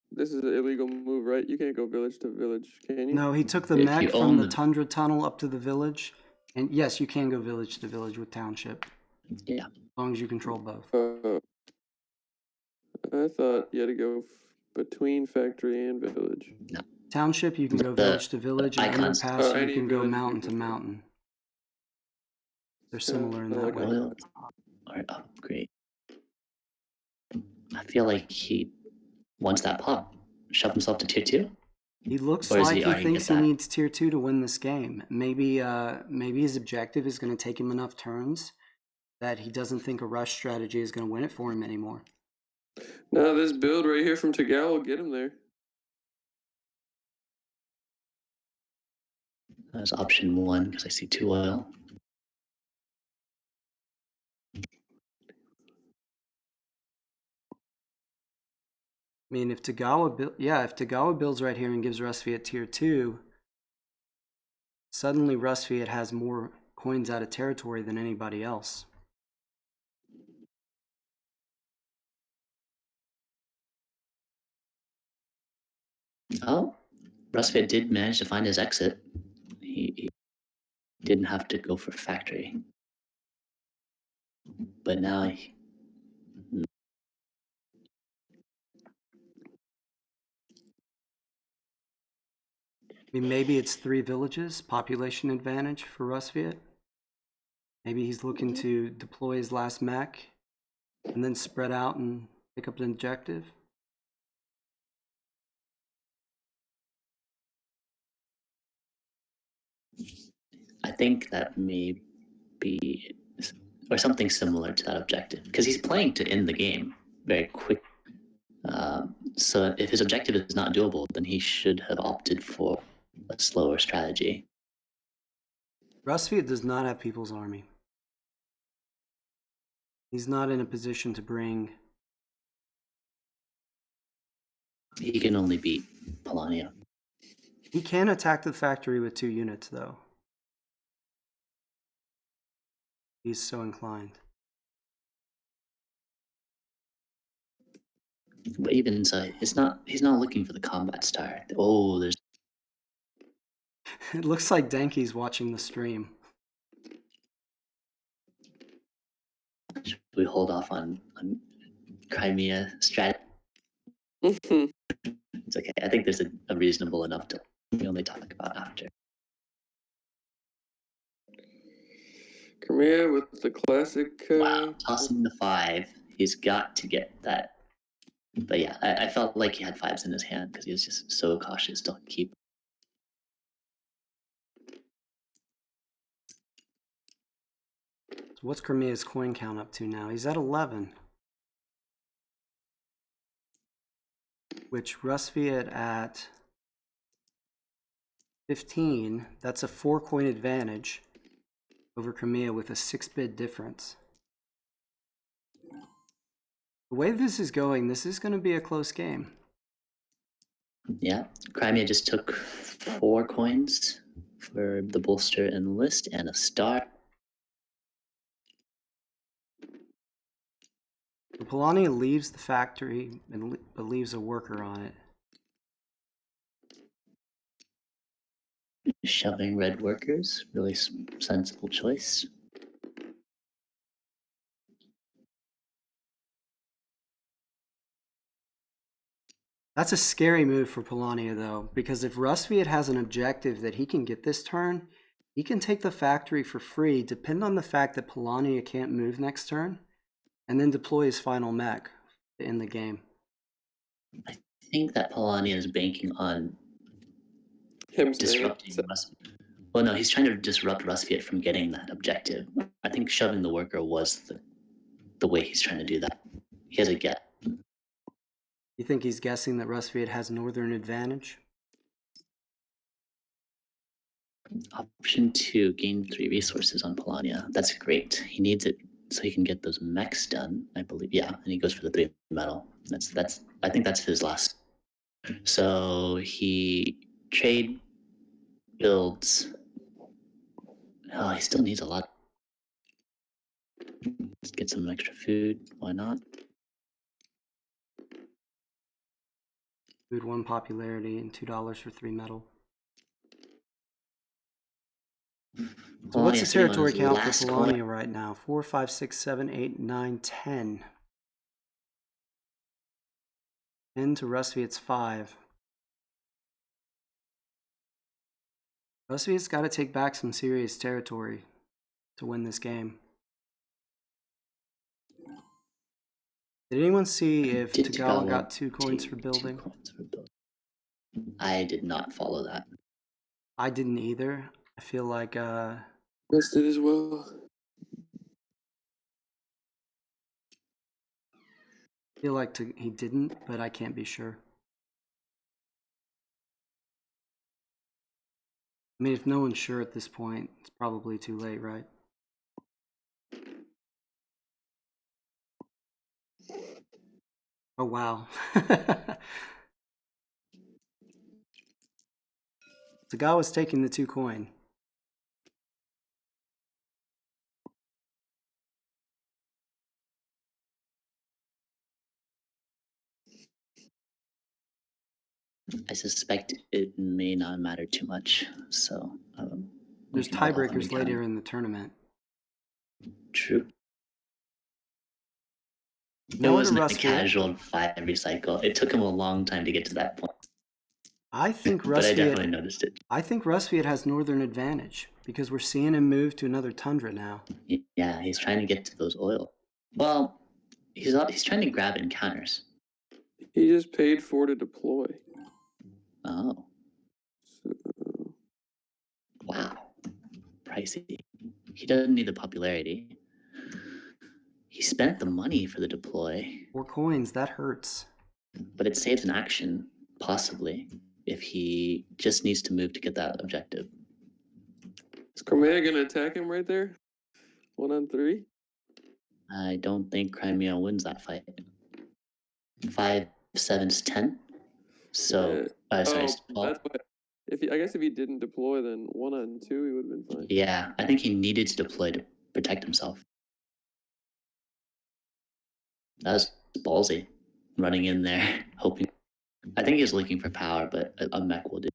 This is an illegal move, right? You can't go village to village, can you? No, he took the If mech you from own the the- Tundra Tunnel up to the village. And yes, you can go village to village with Township, Yeah. as long as you control both. I thought you had to go between factory and village. Township, you can go The village to village, and icons. Underpass, you any can go village mountain you to can- mountain. They're similar in I that like way. it. Oil or upgrade. I feel like he wants that pop. Shove himself to tier 2. He looks Or is like he he already thinks get he that? needs tier 2 to win this game. Maybe his objective is going to take him enough turns that he doesn't think a rush strategy is going to win it for him anymore. No, this build right here from Tagawa will get him there. That's option 1 because I see 2 oil. I mean, if Tagawa builds right here and gives Rusviet tier 2, suddenly Rusviet has more coins out of territory than anybody else. Oh, Rusvit did manage to find his exit. He didn't have to go for factory. But now I mean, maybe it's 3 villages, population advantage for Rusviet. Maybe he's looking to deploy his last mech and then spread out and pick up an objective. I think that may be, or something similar to that objective, because he's playing to end the game very quick. So if his objective is not doable, then he should have opted for a slower strategy. Rusviet does not have People's Army. He's not in a position to bring. He can only beat Polania. He can attack the factory with 2 units, though. He's so inclined. But even so, he's not looking for the combat star. Oh, there's It looks like Denki's watching the stream. should we hold off on Crimea strategy? It's okay. I think there's a reasonable enough to we only talk about after. Crimea with the classic. Wow, tossing the 5. He's got to get that. But yeah, I felt like he had 5s in his hand because he was just so cautious to keep. So what's Crimea's coin count up to now? He's at 11. Which Rusviet at 15. That's a 4 coin advantage over Crimea with a 6 bid difference. The way this is going, this is going to be a close game. Yeah, Crimea just took 4 coins for the bolster and list and a star. Polania leaves the factory and leaves a worker on it. Shoving red workers, really sensible choice. That's a scary move for Polania, though, because if Rusviet has an objective that he can get this turn, he can take the factory for free, depend on the fact that Polania can't move next turn, and then deploy his final mech to end the game. I think that Polania is banking on Him disrupting Rusviet. Well, no, he's trying to disrupt Rusviet from getting that objective. I think shoving the worker was the way he's trying to do that. He has a get. You think he's guessing that Rusviet has northern advantage? Option 2, gain 3 resources on Polania. That's great. He needs it so he can get those mechs done, I believe. Yeah, and he goes for the 3 metal. That's. I think that's his last. So he trade builds. Oh, he still needs a lot. Let's get some extra food. Why not? Food 1 popularity and $2 for 3 metal. So what's the territory count for Polania right now? 4, 5, 6, 7, 8, 9, 10. 10 to Rusviet's 5. Rusviet's got to take back some serious territory to win this game. Did anyone see if Tagawa got 2 coins for building? 2 coins for building. I did not follow that. I didn't either. I feel like Missed it as well. he didn't, but I can't be sure. I mean, if no one's sure at this point, it's probably too late, right? Oh, wow. Tagawa's taking the 2 coin. I suspect it may not matter too much. So we There's can hold off on tiebreakers later recounting. in the tournament. True. It Now into wasn't a Rust Fiat. casual 5 recycle. It took him a long time to get to that point, I think but Rust I Fiat. definitely noticed it. I think Rust Fiat has northern advantage because we're seeing him move to another tundra now. Yeah, he's trying to get to those oil. Well, he's trying to grab encounters. He just paid 4 to deploy. Oh, So, wow. Pricey. He doesn't need the popularity. He spent the money for the deploy, 4 coins, that hurts. but it saves an action, possibly, if he just needs to move to get that objective. is Crimea gonna attack him right there? 1-on-3? I don't think Crimea wins that fight. 5, 7's 10. So, sorry, Oh, 12. that's what. I guess if he didn't deploy, then 1-on-2 he would have been fine. Yeah, I think he needed to deploy to protect himself. That was ballsy, running in there, hoping. I think he was looking for power, but a mech will do.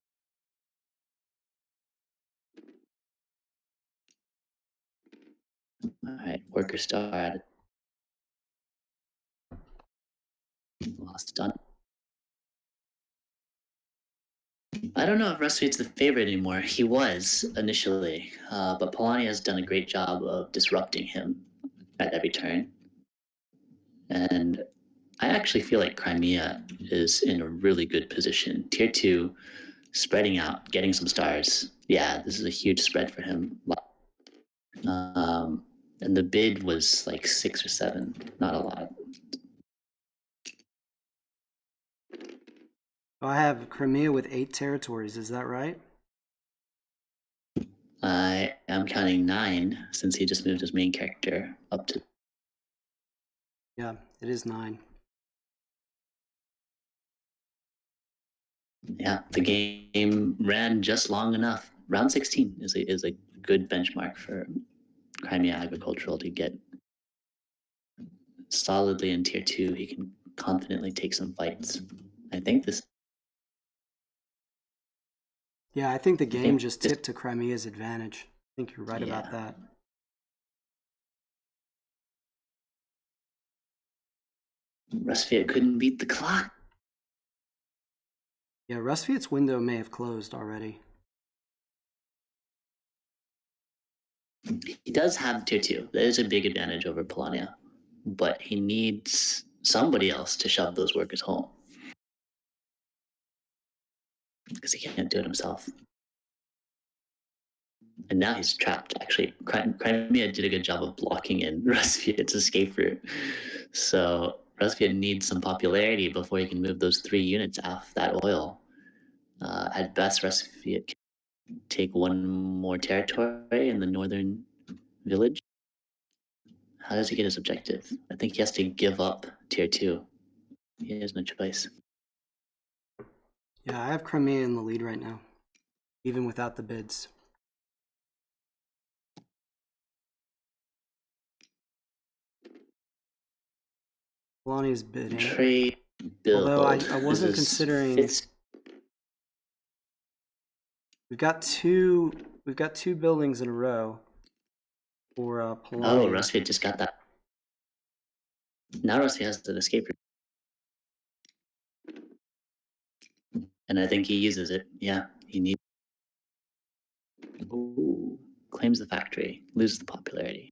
All right, worker star added. Lost done. I don't know if Rustfiat's the favorite anymore. He was initially, but Polani has done a great job of disrupting him at every turn. And I actually feel like Crimea is in a really good position. Tier 2, spreading out, getting some stars. Yeah, this is a huge spread for him. And the bid was like 6 or 7, not a lot. I have Crimea with 8 territories, is that right? I am counting 9 since he just moved his main character up to. Yeah, it is 9. Yeah, the game ran just long enough. Round 16 is a good benchmark for Crimea Agricultural to get solidly in tier 2. He can confidently take some fights. I think this. Yeah, I think the game just tipped to Crimea's advantage. I think you're right about that. Rustfiat couldn't beat the clock. Yeah, Rustfiat's window may have closed already. He does have tier 2. That is a big advantage over Polania. But he needs somebody else to shove those workers home. Because he can't do it himself. And now he's trapped. Actually, Crimea did a good job of blocking in Rustfiat's escape route. So Rustfiat needs some popularity before he can move those 3 units off that oil. At best, Rustfiat can take 1 more territory in the northern village. How does he get his objective? I think he has to give up tier 2. He has no choice. Yeah, I have Crimea in the lead right now, even without the bids. Polani's bidding. Trade build. Although I wasn't considering. We've got two buildings in a row for Polani. Oh, Rustfiat just got that. Now Rustfiat has an escape route. And I think he uses it. Yeah, he needs. Ooh, claims the factory, loses the popularity.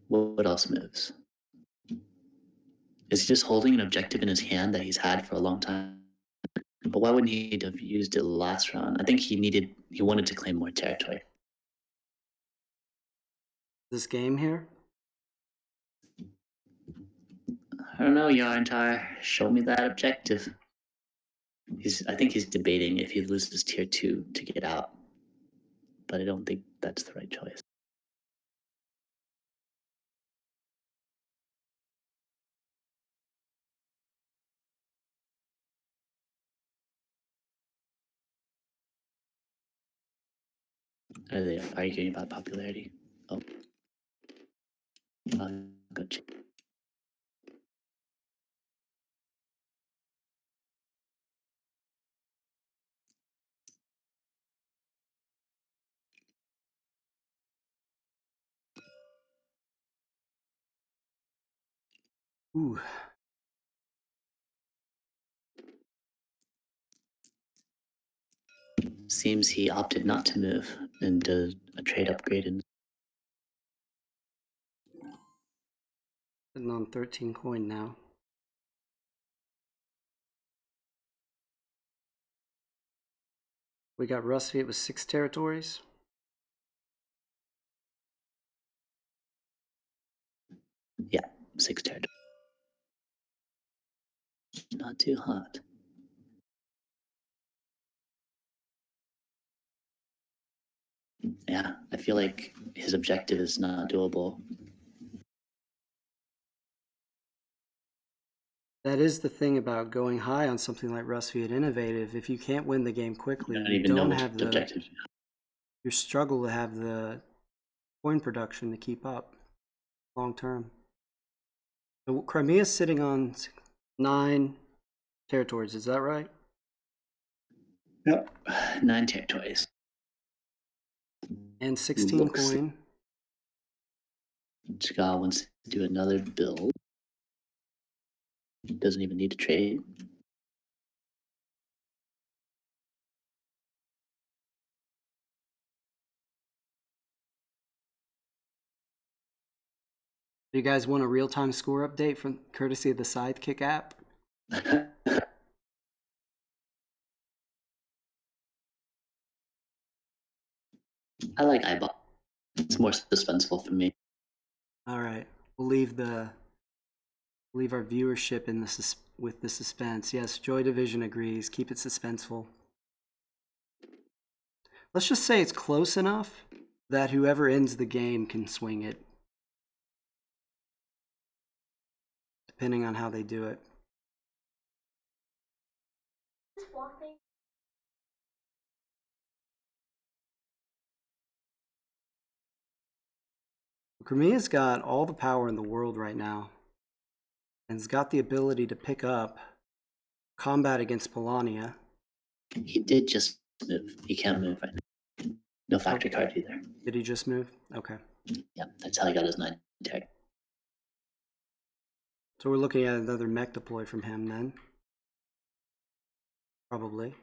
What else moves? Is he just holding an objective in his hand that he's had for a long time? But why wouldn't he have used it last round? I think he wanted to claim more territory. This game here? I don't know, Yarntar. Show me that objective. I think he's debating if he loses tier 2 to get out. But I don't think that's the right choice. Are they arguing about popularity? Oh. Go check. Ooh. Seems he opted not to move and did a trade upgrade. And Sitting on 13 coin now. We got Rustfeet with 6 territories. yeah, 6 territories. Not too hot. Yeah, I feel like his objective is not doable. That is the thing about going high on something like Rustfeet Innovative. If you can't win the game quickly, I don't you even know don't which have the objective. you struggle to have the coin production to keep up long term. So Crimea's sitting on 9 territories. Is that right? Yep. 9 territories. And 16 Looks- coin. Chicago wants to do another build. Doesn't even need to trade. Do you guys want a real-time score update from courtesy of the Scythe Kick app? I like eyeball. It's more suspenseful for me. All right, we'll leave our viewership in with the suspense. Yes, Joy Division agrees. Keep it suspenseful. Let's just say it's close enough that whoever ends the game can swing it, depending on how they do it. Crimea's got all the power in the world right now, and has got the ability to pick up combat against Polania. He did just move. He can't move right now. No factory card either. Did he just move? Okay. Yeah, that's how he got his 9 territory. So we're looking at another mech deploy from him then. Probably.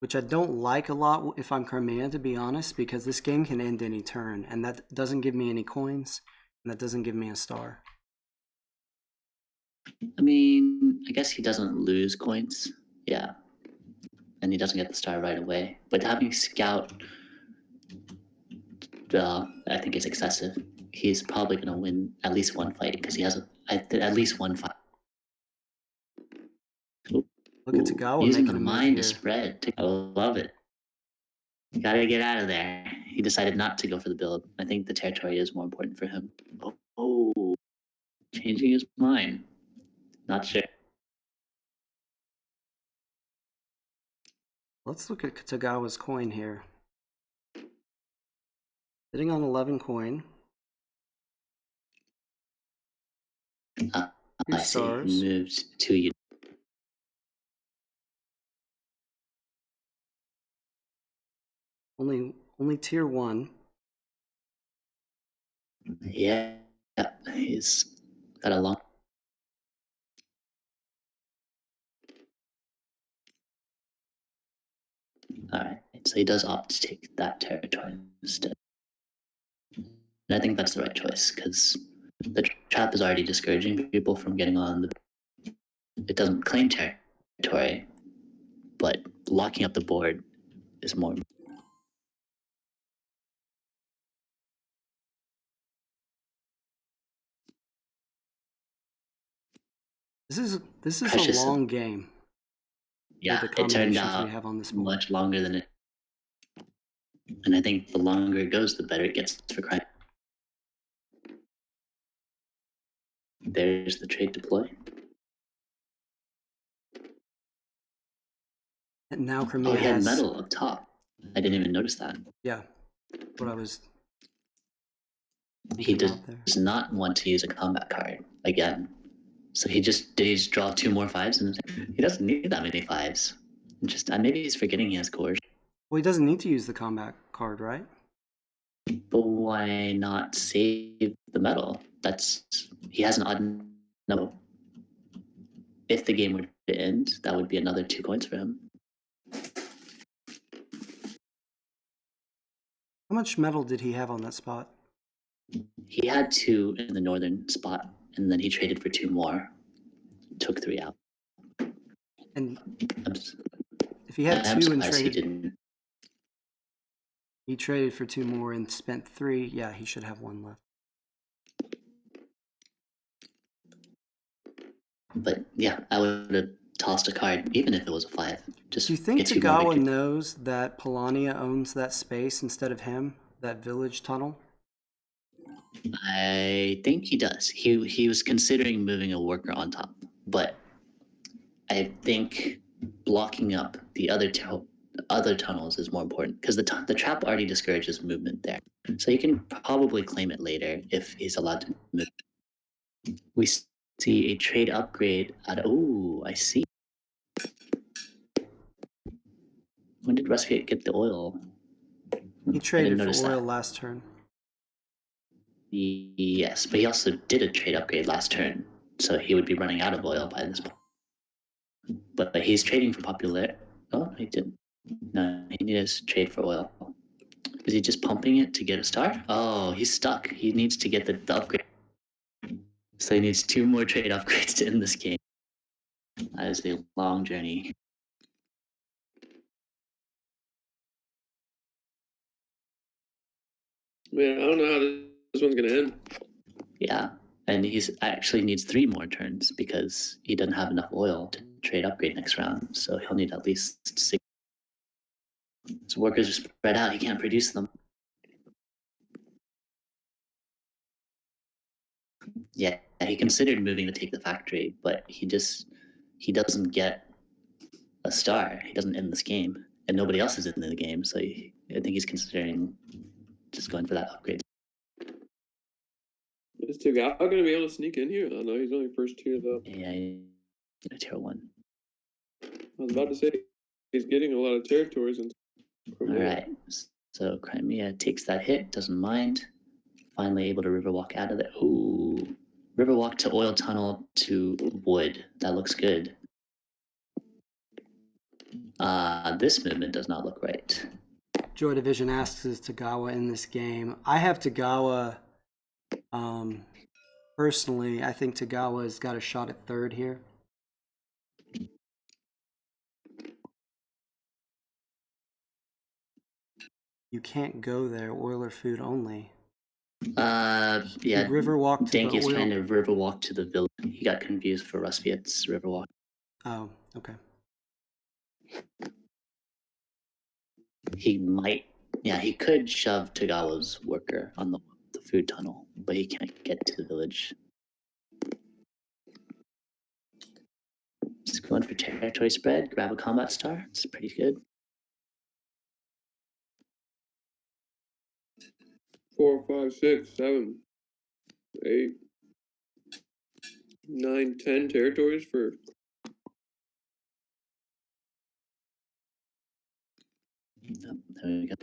Which I don't like a lot if I'm Crimea, to be honest, because this game can end any turn, and that doesn't give me any coins, and that doesn't give me a star. I mean, I guess he doesn't lose coins. Yeah. And he doesn't get the star right away. But having Scout, I think is excessive. He's probably going to win at least one fight because he has at least one fight. Look at Tagawa using making the a move mind here. to spread. I love it. You gotta get out of there. He decided not to go for the build. I think the territory is more important for him. Oh, changing his mind. Not sure. Let's look at Tagawa's coin here. Sitting on 11 coin. I 2 see. stars. He moved to Only tier 1. Yeah, he's got a long. All right, so he does opt to take that territory instead. And I think that's the right choice because the trap is already discouraging people from getting on the. It doesn't claim territory, but locking up the board is more. This is Precious. a long game. Yeah, The it turned combinations out we have on this board. much longer than it. And I think the longer it goes, the better it gets for crime. There's the trade deploy. And now Crimea Oh, he had has metal up top. I didn't even notice that. Yeah, what I was. He thinking about there. does not want to use a combat card again. So did he just draw 2 more 5s? And he doesn't need that many 5s. Just maybe he's forgetting he has cores. Well, he doesn't need to use the combat card, right? But why not save the metal? He has an odd no. If the game were to end, that would be another 2 coins for him. How much metal did he have on that spot? He had 2 in the northern spot, and then he traded for 2 more. Took 3 out. And I'm, s- if he had I'm 2 and surprised he traded, didn't. he traded for 2 more and spent 3. Yeah, he should have 1 left. But yeah, I would have tossed a card, even if it was a 5. Just Do you think get 2 more Tagawa victories. knows that Polania owns that space instead of him, that village tunnel? I think he does. He was considering moving a worker on top, but I think blocking up the other tunnels is more important because the trap already discourages movement there. So he can probably claim it later if he's allowed to move. We see a trade upgrade at. Oh, I see. When did Rusviet get the oil? He I didn't traded for notice oil that. last turn. Yes, but he also did a trade upgrade last turn, so he would be running out of oil by this point. But he's trading for popularity. Oh, he didn't. No, he needs to trade for oil. Is he just pumping it to get a star? Oh, he's stuck. He needs to get the upgrade. So he needs 2 more trade upgrades to end this game. That is a long journey. Man, I don't know how this one's gonna end. Yeah, and he's actually needs 3 more turns because he doesn't have enough oil to trade upgrade next round. So he'll need at least 6. His workers are spread out. He can't produce them. Yeah, he considered moving to take the factory, but he doesn't get a star. He doesn't end this game, and nobody else is in the game. So I think he's considering just going for that upgrade. Is Tagawa gonna be able to sneak in here? Oh no, he's only first tier though. Yeah, a tier 1. I was about to say he's getting a lot of territories in All right, so Crimea takes that hit, doesn't mind. Finally able to riverwalk out of there. Ooh, riverwalk to oil tunnel to wood. That looks good. This movement does not look right. Joy Division asks, is Tagawa in this game? I have Tagawa. Personally, I think Tagawa's got a shot at 3rd here. You can't go there, oil or food only. Yeah. Riverwalk to Danky's the oil. trying to riverwalk to the village. He got confused for Rusviet's riverwalk. Oh, okay. He might. Yeah, he could shove Tagawa's worker on the food tunnel, but he can't get to the village. Just going for territory spread, grab a combat star. It's pretty good. 4, 5, 6, 7, 8, 9, 10 territories for. Yep, there we go.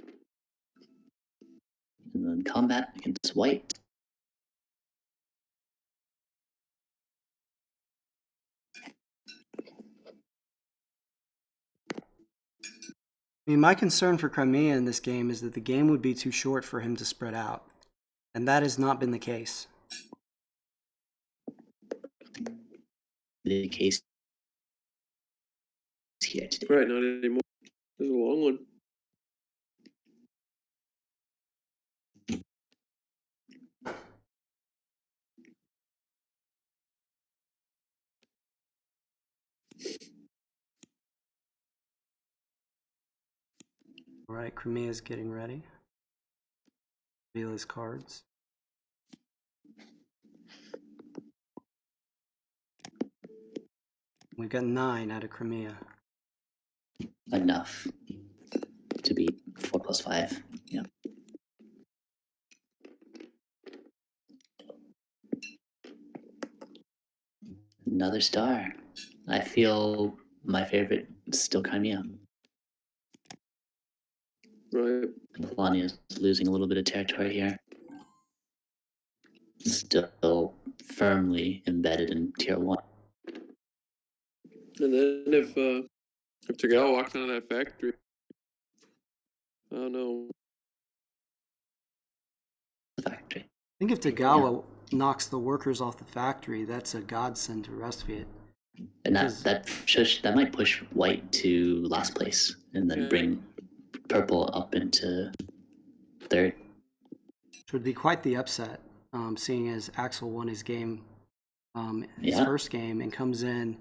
And then combat against white. I mean, my concern for Crimea in this game is that the game would be too short for him to spread out. And that has not been the case. The case here today. Right, not anymore. This is a long one. All right, Crimea is getting ready. Reveal his cards. We got 9 out of Crimea. Enough to beat 4 plus 5. Yeah. Another star. I feel my favorite is still Crimea. Right. Polania is losing a little bit of territory here. Still firmly embedded in tier 1. And then if Tagawa walks out of that factory, I don't know. The factory. I think if Tagawa knocks the workers off the factory, that's a godsend to Rustviet. And Because- that might push white to last place and then Yeah. bring purple up into third. Which would be quite the upset, seeing as Axel won his game, his Yeah. first game, and comes in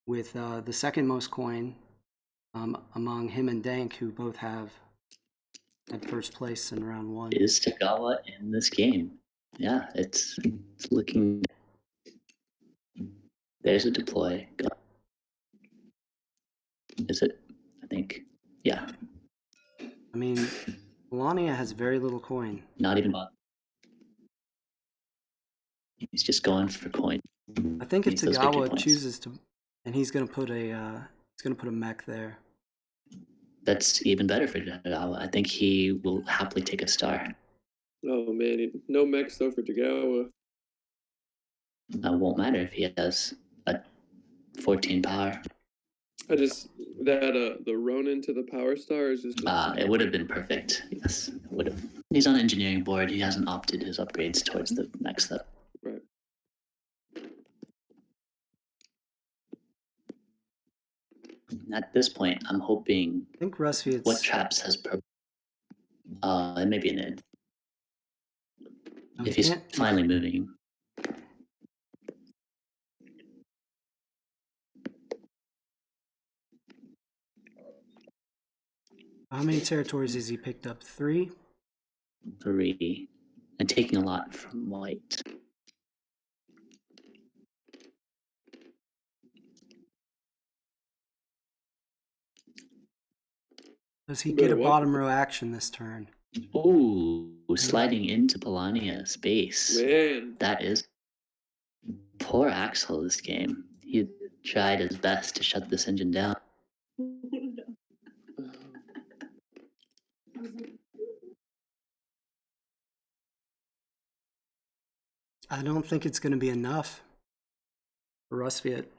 with the second most coin among him and Dank, who both have at first place in round 1. Is Tagawa in this game? Yeah, it's looking. There's a deploy. Is it? I think. Yeah. I mean, Melania has very little coin. Not even. He's just going for coin. I think if Needs those victory Tagawa points. chooses to, and he's gonna put a mech there. That's even better for Tagawa. I think he will happily take a star. Oh man, no mechs though for Tagawa. It won't matter if he has a 14 power. I just that the Ronin to the Power Star is just. It would have been perfect. Yes, it would have. He's on engineering board. He hasn't opted his upgrades towards the next step. Right. At this point, I'm hoping I think Rustviet's. what traps has purple. It may be an id. No, If he he's can't- finally moving. How many territories has he picked up? 3? 3, and taking a lot from white. Does he Better get a what? bottom row action this turn? Ooh, sliding into Polania space. Man, That is poor Axel this game. He tried his best to shut this engine down. I don't think it's going to be enough for Rustviet.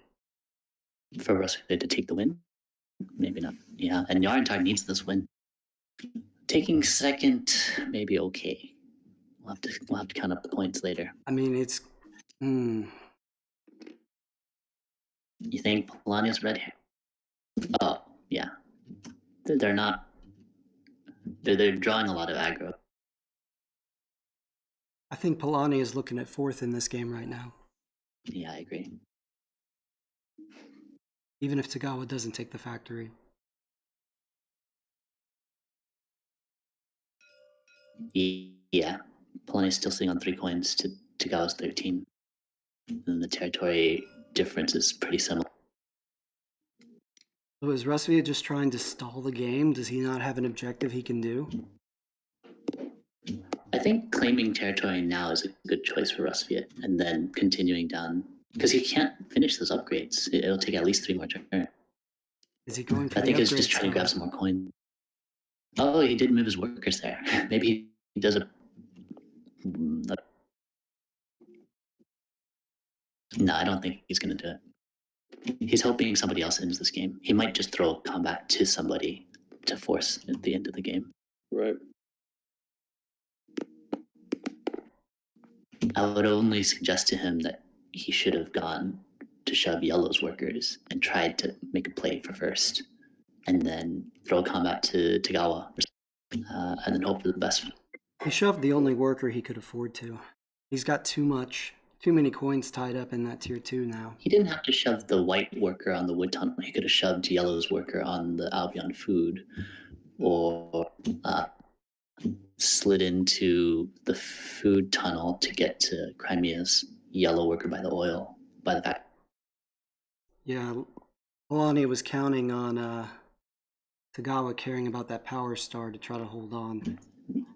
For us to take the win? Maybe not. Yeah, and Yarntar needs this win. Taking second, maybe okay. We'll have to count up the points later. I mean, it's. You think Polania's red hair? Oh, yeah. They're not. They're drawing a lot of aggro. I think Polani is looking at 4th in this game right now. Yeah, I agree. Even if Tagawa doesn't take the factory. Yeah, Polania's still sitting on 3 coins to Tagawa's 13. And the territory difference is pretty similar. So is Rustviet just trying to stall the game? Does he not have an objective he can do? I think claiming territory now is a good choice for Rustviet, and then continuing down. Because he can't finish those upgrades. It'll take at least 3 more turns. Is he going for I the think he's upgrade just trying to grab stall? some more coins. Oh, he did move his workers there. Maybe he does a. No, I don't think he's going to do it. He's hoping somebody else ends this game. He might just throw combat to somebody to force at the end of the game. right. I would only suggest to him that he should have gone to shove yellow's workers and tried to make a play for first, and then throw combat to Tagawa, and then hope for the best. He shoved the only worker he could afford to. He's got too many coins tied up in that tier 2 now. He didn't have to shove the white worker on the wood tunnel. He could have shoved yellow's worker on the Albion food, or slid into the food tunnel to get to Crimea's yellow worker by the oil, by the fact. Yeah, Polani was counting on Tagawa caring about that power star to try to hold on.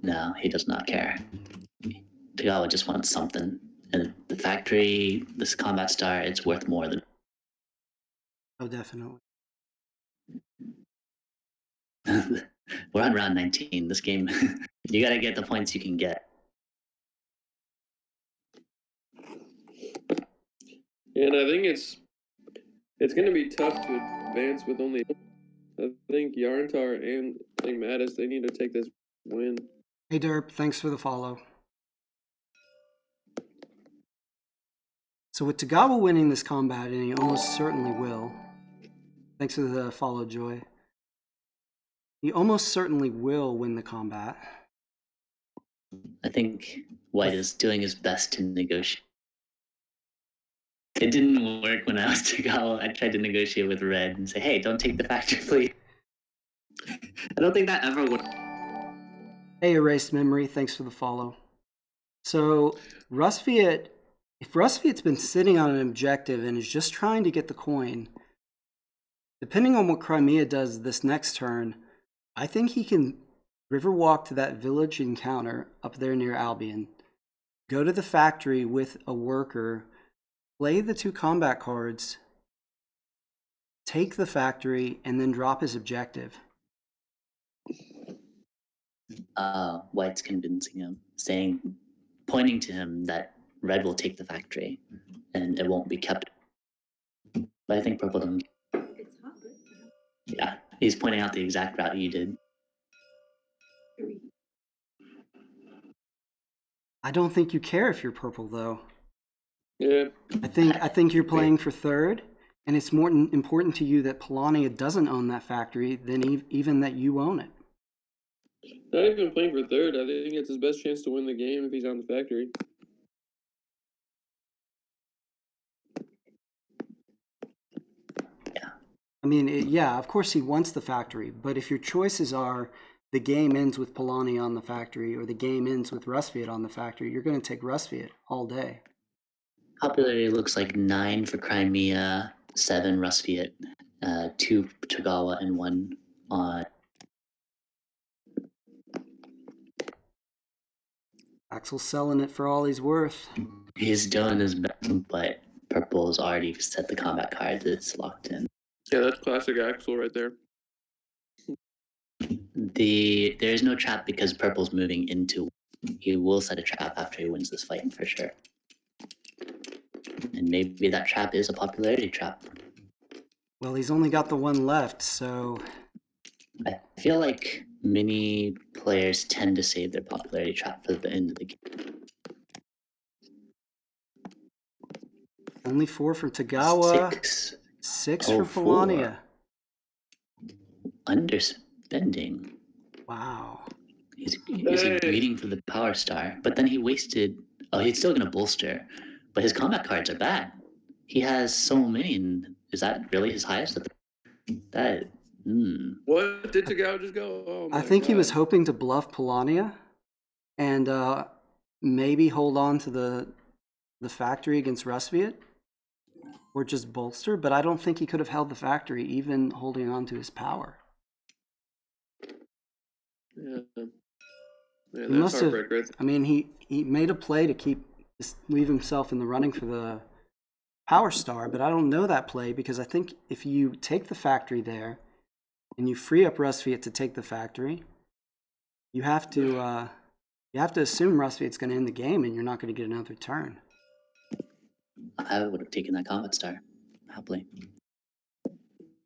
No, he does not care. Tagawa just wants something. And the factory, this combat star, it's worth more than. Oh, definitely. We're on round 19. This game, you gotta get the points you can get. And I think it's going to be tough to advance with only. I think Yarntar and I think Mattis, they need to take this win. Hey Derp, thanks for the follow. So with Tagawa winning this combat, and he almost certainly will, thanks for the follow, Joy. He almost certainly will win the combat. I think White is doing his best to negotiate. It didn't work when I was Tagawa. I tried to negotiate with Red and say, hey, don't take the factory, please. I don't think that ever would. Hey, Erased Memory, thanks for the follow. So, Rusviet, if Rusviet's been sitting on an objective and is just trying to get the coin, depending on what Crimea does this next turn, I think he can river walk to that village encounter up there near Albion, go to the factory with a worker, play the 2 combat cards, take the factory, and then drop his objective. White's convincing him, pointing to him that Red will take the factory and it won't be kept. But I think Purple doesn't. Yeah, he's pointing out the exact route you did. I don't think you care if you're Purple, though. Yeah. I think you're playing for third, and it's more important to you that Polania doesn't own that factory than even that you own it. Not even playing for third. I think it's his best chance to win the game if he's on the factory. Yeah. I mean, yeah, of course he wants the factory, but if your choices are the game ends with Polania on the factory or the game ends with Rusviet on the factory, you're going to take Rusviet all day. Popularity looks like 9 for Crimea, 7 Rusviet, 2 Tagawa, and 1 on. Axel's selling it for all he's worth. He's doing his best, but Purple's already set the combat card. It's locked in. Yeah, that's classic Axel right there. There is no trap because Purple's moving into. He will set a trap after he wins this fight for sure. And maybe that trap is a popularity trap. Well, he's only got the 1 left, so I feel like many players tend to save their popularity trap for the end of the game. only 4 for Tagawa, 6 for Polania. Underspending. Wow. He's greeting for the power star, but then he wasted. Oh, he's still gonna bolster, but his combat cards are bad. He has so many. And is that really his highest? That. What did Tagawa just go? Oh my I think God. he was hoping to bluff Polania and maybe hold on to the factory against Rusviet or just bolster, but I don't think he could have held the factory even holding on to his power. Yeah. Man, He that's must have, heartbreak right I mean, he made a play to leave himself in the running for the power star, but I don't know that play because I think if you take the factory there and you free up Rusviet to take the factory, you have to assume Rusviet's going to end the game and you're not going to get another turn. I would have taken that combat star happily.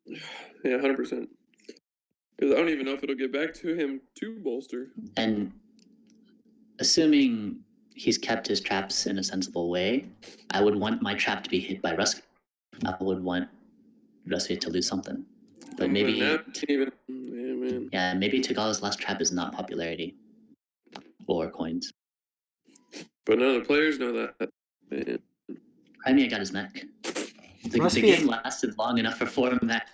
Yeah, 100%. Because I don't even know if it'll get back to him to bolster. And assuming he's kept his traps in a sensible way, I would want my trap to be hit by Rusviet. I would want Rusviet to lose something. But maybe maybe Tagala's last trap is not popularity or coins. But none of the players know that. Man. Crimea got his mech. The game lasted long enough for 4 mech.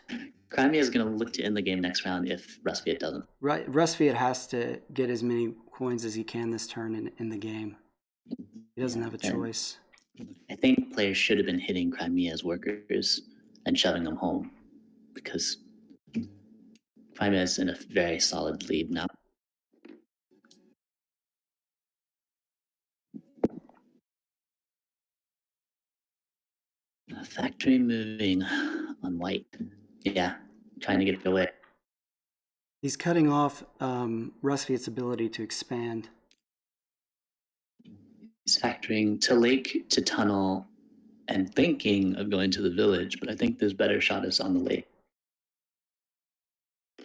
Crimea is going to look to end the game next round if Rusviet doesn't. Right, Rusviet has to get as many coins as he can this turn in the game. He doesn't have a choice. I think players should have been hitting Crimea's workers and shoving them home because Crimea is in a very solid lead now. Factory moving on White. Yeah, trying to get it away. He's cutting off Rustviet's ability to expand. He's factoring to lake to tunnel and thinking of going to the village, but I think there's better shot is on the lake.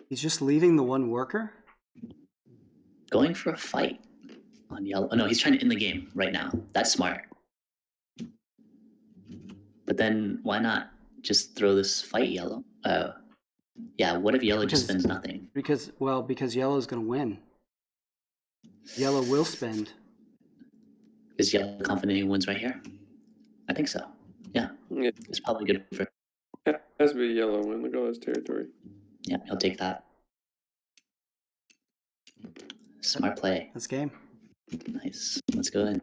He's just leaving the one worker? Going for a fight on yellow. Oh, no, he's trying to end the game right now. That's smart. But then why not just throw this fight yellow? Yeah, what if yellow just spends nothing? Because yellow's going to win. Yellow will spend. Is yellow confident he wins right here? I think so. Yeah. It's probably good for. Has to be a yellow win. Look at all his territory. Yeah, he'll take that. Smart play. That's game. Nice. Let's go in.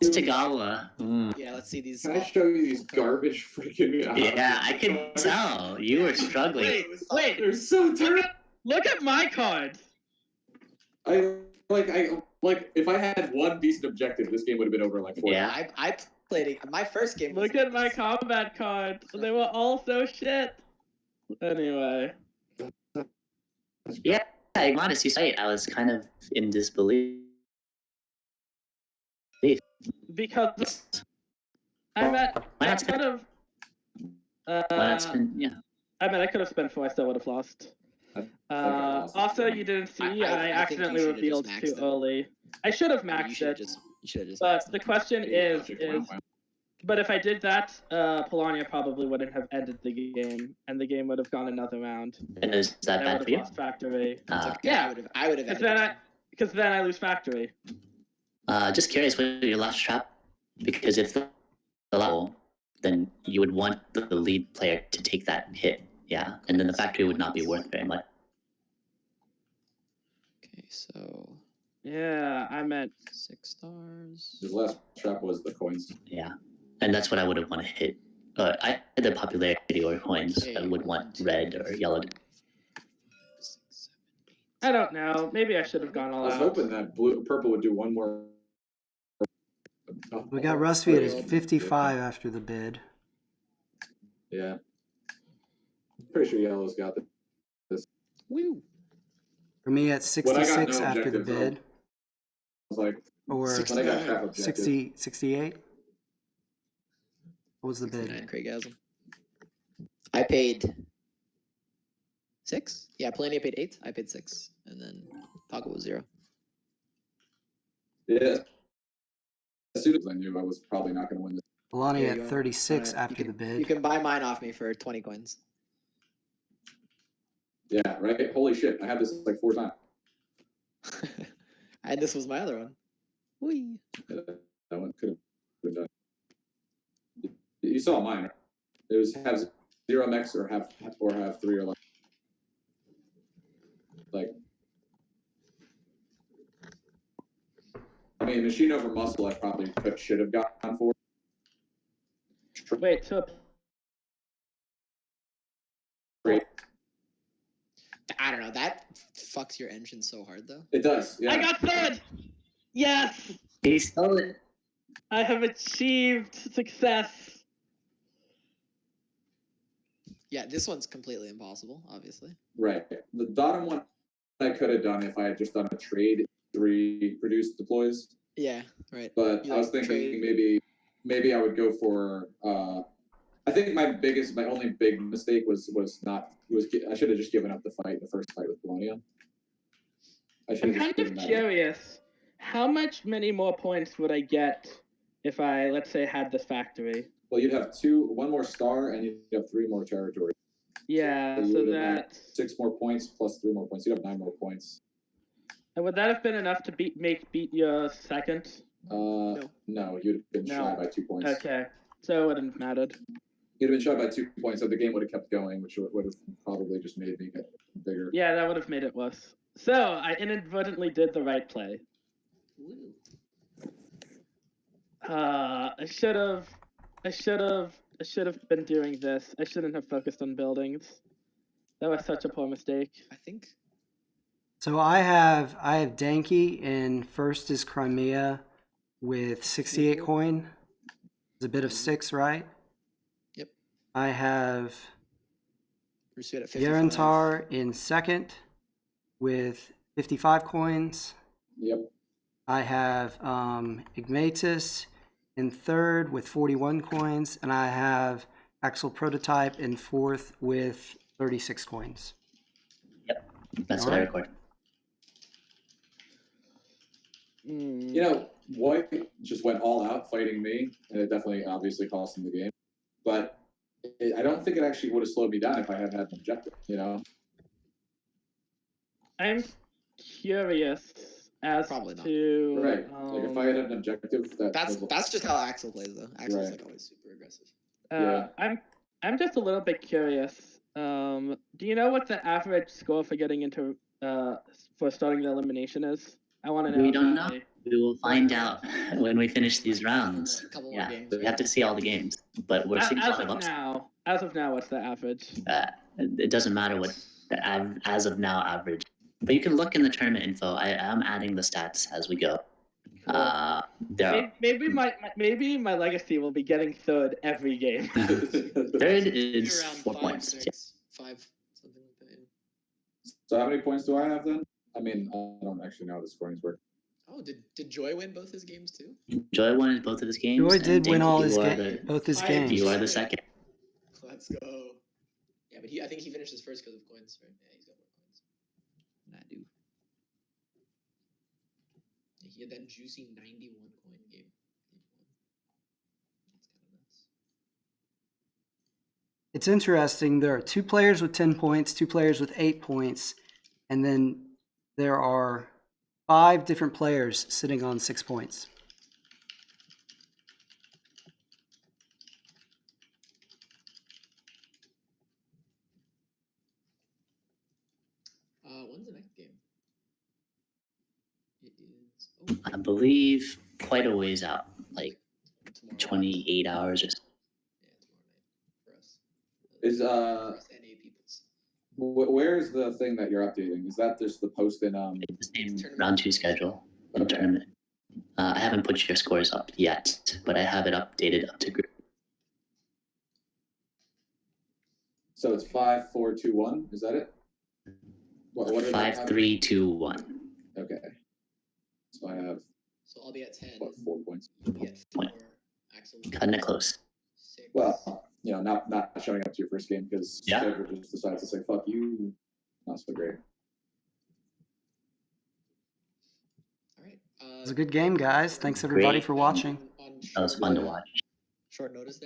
It's Tagawa. Yeah, let's see these. Can I show you these garbage freaking? Yeah, I can tell. You were struggling. Wait, They're so terrible. look at my cards. I like if I had one decent objective, this game would have been over in like 4 Yeah. I played it. My first game. Look at my combat cards. They were all so shit. Anyway. Yeah, Ignatus, you're right. I was kind of in disbelief. Because I meant Why I not could have. Why not spend? Yeah. I mean, I could have spent 4. I still would have lost. Also, you didn't see. I I think you accidentally should've revealed just too maxed it. early. I should have You maxed should have it. just. You should have just. But maxed the it. question is, but if I did that, Polania probably wouldn't have ended the game, and the game would have gone another round. And is that And I bad would for you? have lost factory. Uh, Yeah. I would have. Because then I lose factory. Just curious, what your last trap? Because if the level, then you would want the lead player to take that hit, yeah, and then the factory would not be worth very much. Okay, so Yeah, I meant 6 stars. His last trap was the coins. Yeah, and that's what I would have wanted to hit. I had the popularity or coins. I would want red or yellow. 6, 7, 8. I don't know. Maybe I should have gone I all was out. hoping that purple would do one more. We got Rustviet at 55 after the bid. Yeah. Pretty sure yellow's got this. Woo. For me at When I got 66 no after the objectives, bid. I was like, Or when I got trap objectives. 68? What was the bid? 69 Craigasm. I paid 6. Yeah, Polania paid 8. I paid 6, and then Toggle was 0. Yeah. As soon as I knew I was probably not going to win this. Alani Here at you go. 36 Alright, after the You bid. can buy mine off me for 20 coins. Yeah, right? Holy shit. I had this like 4 times. And this was my other one. Whee. Yeah, that one could have been done. You saw mine, right? It was have 0 mechs or have 3 or less. Like, I mean, machine over muscle, I probably should have gotten 4. Wait, so I don't know. That fucks your engine so hard, though. It does. Yeah. I got third. Yes, He stole it. I have achieved success. Yeah, this one's completely impossible, obviously. Right. The bottom one I could have done if I had just done a trade 3 produce deploys. Yeah, right. But You I was like thinking trade- maybe I would go for I think my only big mistake was I should have just given up the first fight with Polonia. I should I'm have just kind given of that up. curious. How many more points would I get if I, let's say, had this factory? Well, you'd have 1 more star and you'd have 3 more territory. Yeah, you so would have that 6 more points plus 3 more points. You'd have 9 more points. and would that have been enough to beat your second? No, you'd have been No. shy by 2 points. Okay, so it wouldn't have mattered. You'd have been shy by 2 points, so the game would have kept going, which would have probably just made me get bigger. Yeah, that would have made it worse. So I inadvertently did the right play. Woo. I should have been doing this. I shouldn't have focused on buildings. That was such a poor mistake. I think So I have Danke, and first is Crimea with 68 coin. It's a bid of 6, right? Yep. I have Rusu at 55. Yarentar in second with 55 coins. Yep. I have Igmatus in third with 41 coins, and I have Axel Prototype in fourth with 36 coins. That's All what I right. record. You know, White just went all out fighting me, and it definitely obviously cost him the game. But I don't think it actually would have slowed me down if I had had an objective, you know? I'm curious as Probably not. to Right. Like if I had an objective that That's just how Axel plays though. Axel's Right. like always super aggressive. Yeah. I'm just a little bit curious. Do you know what the average score for getting into for starting the elimination is? I want to know. We don't know. We will find out when we finish these rounds. A couple more Yeah, games, we right? have to see all the games, but we're seeing a lot of upside. As of now, what's the average? It doesn't matter what the as of now average, but you can look in the tournament info. I am adding the stats as we go. Maybe my legacy will be getting third every game. Third is Around 4 5, points. 6, 5, something like that. Yeah. So how many points do I have then? I mean, I don't actually know how the scorings work. Oh, did Joy win both his games too? Joy won both of his games. Joy and did win Dinky, all you his are both his I- games. You are the second. Let's go. Yeah, but I think he finished his first because of coins, right? Yeah, he's got more coins than I do. Yeah, he had that juicy 91 coin game. That's kind of nuts. It's interesting. There are 2 players with 10 points, 2 players with 8 points, and then there are 5 different players sitting on 6 points. When's the next game? It is. Oh, I believe quite a ways out, like tomorrow. 28 hours or so. Yeah, tomorrow night for us. Is For us NA peoples. where's the thing that you're updating? Is that just the post in It's the same Tournament. round 2 schedule in Okay. tournament. I haven't put your scores up yet, but I have it updated up to group. So it's 5, 4, 2, 1. Is that it? What is 5, 3, 2, 1. Okay. So I have So I'll be at 10. 4 points. You'll be at 4. Point. Axel will be Cutting it at close. 6. Well, you know, not showing up to your first game because Yeah. Trevor just decides to say "fuck you." Not so great. All right. It was a good game, guys. Thanks everybody Great. for watching. On That was fun to watch. short notice there.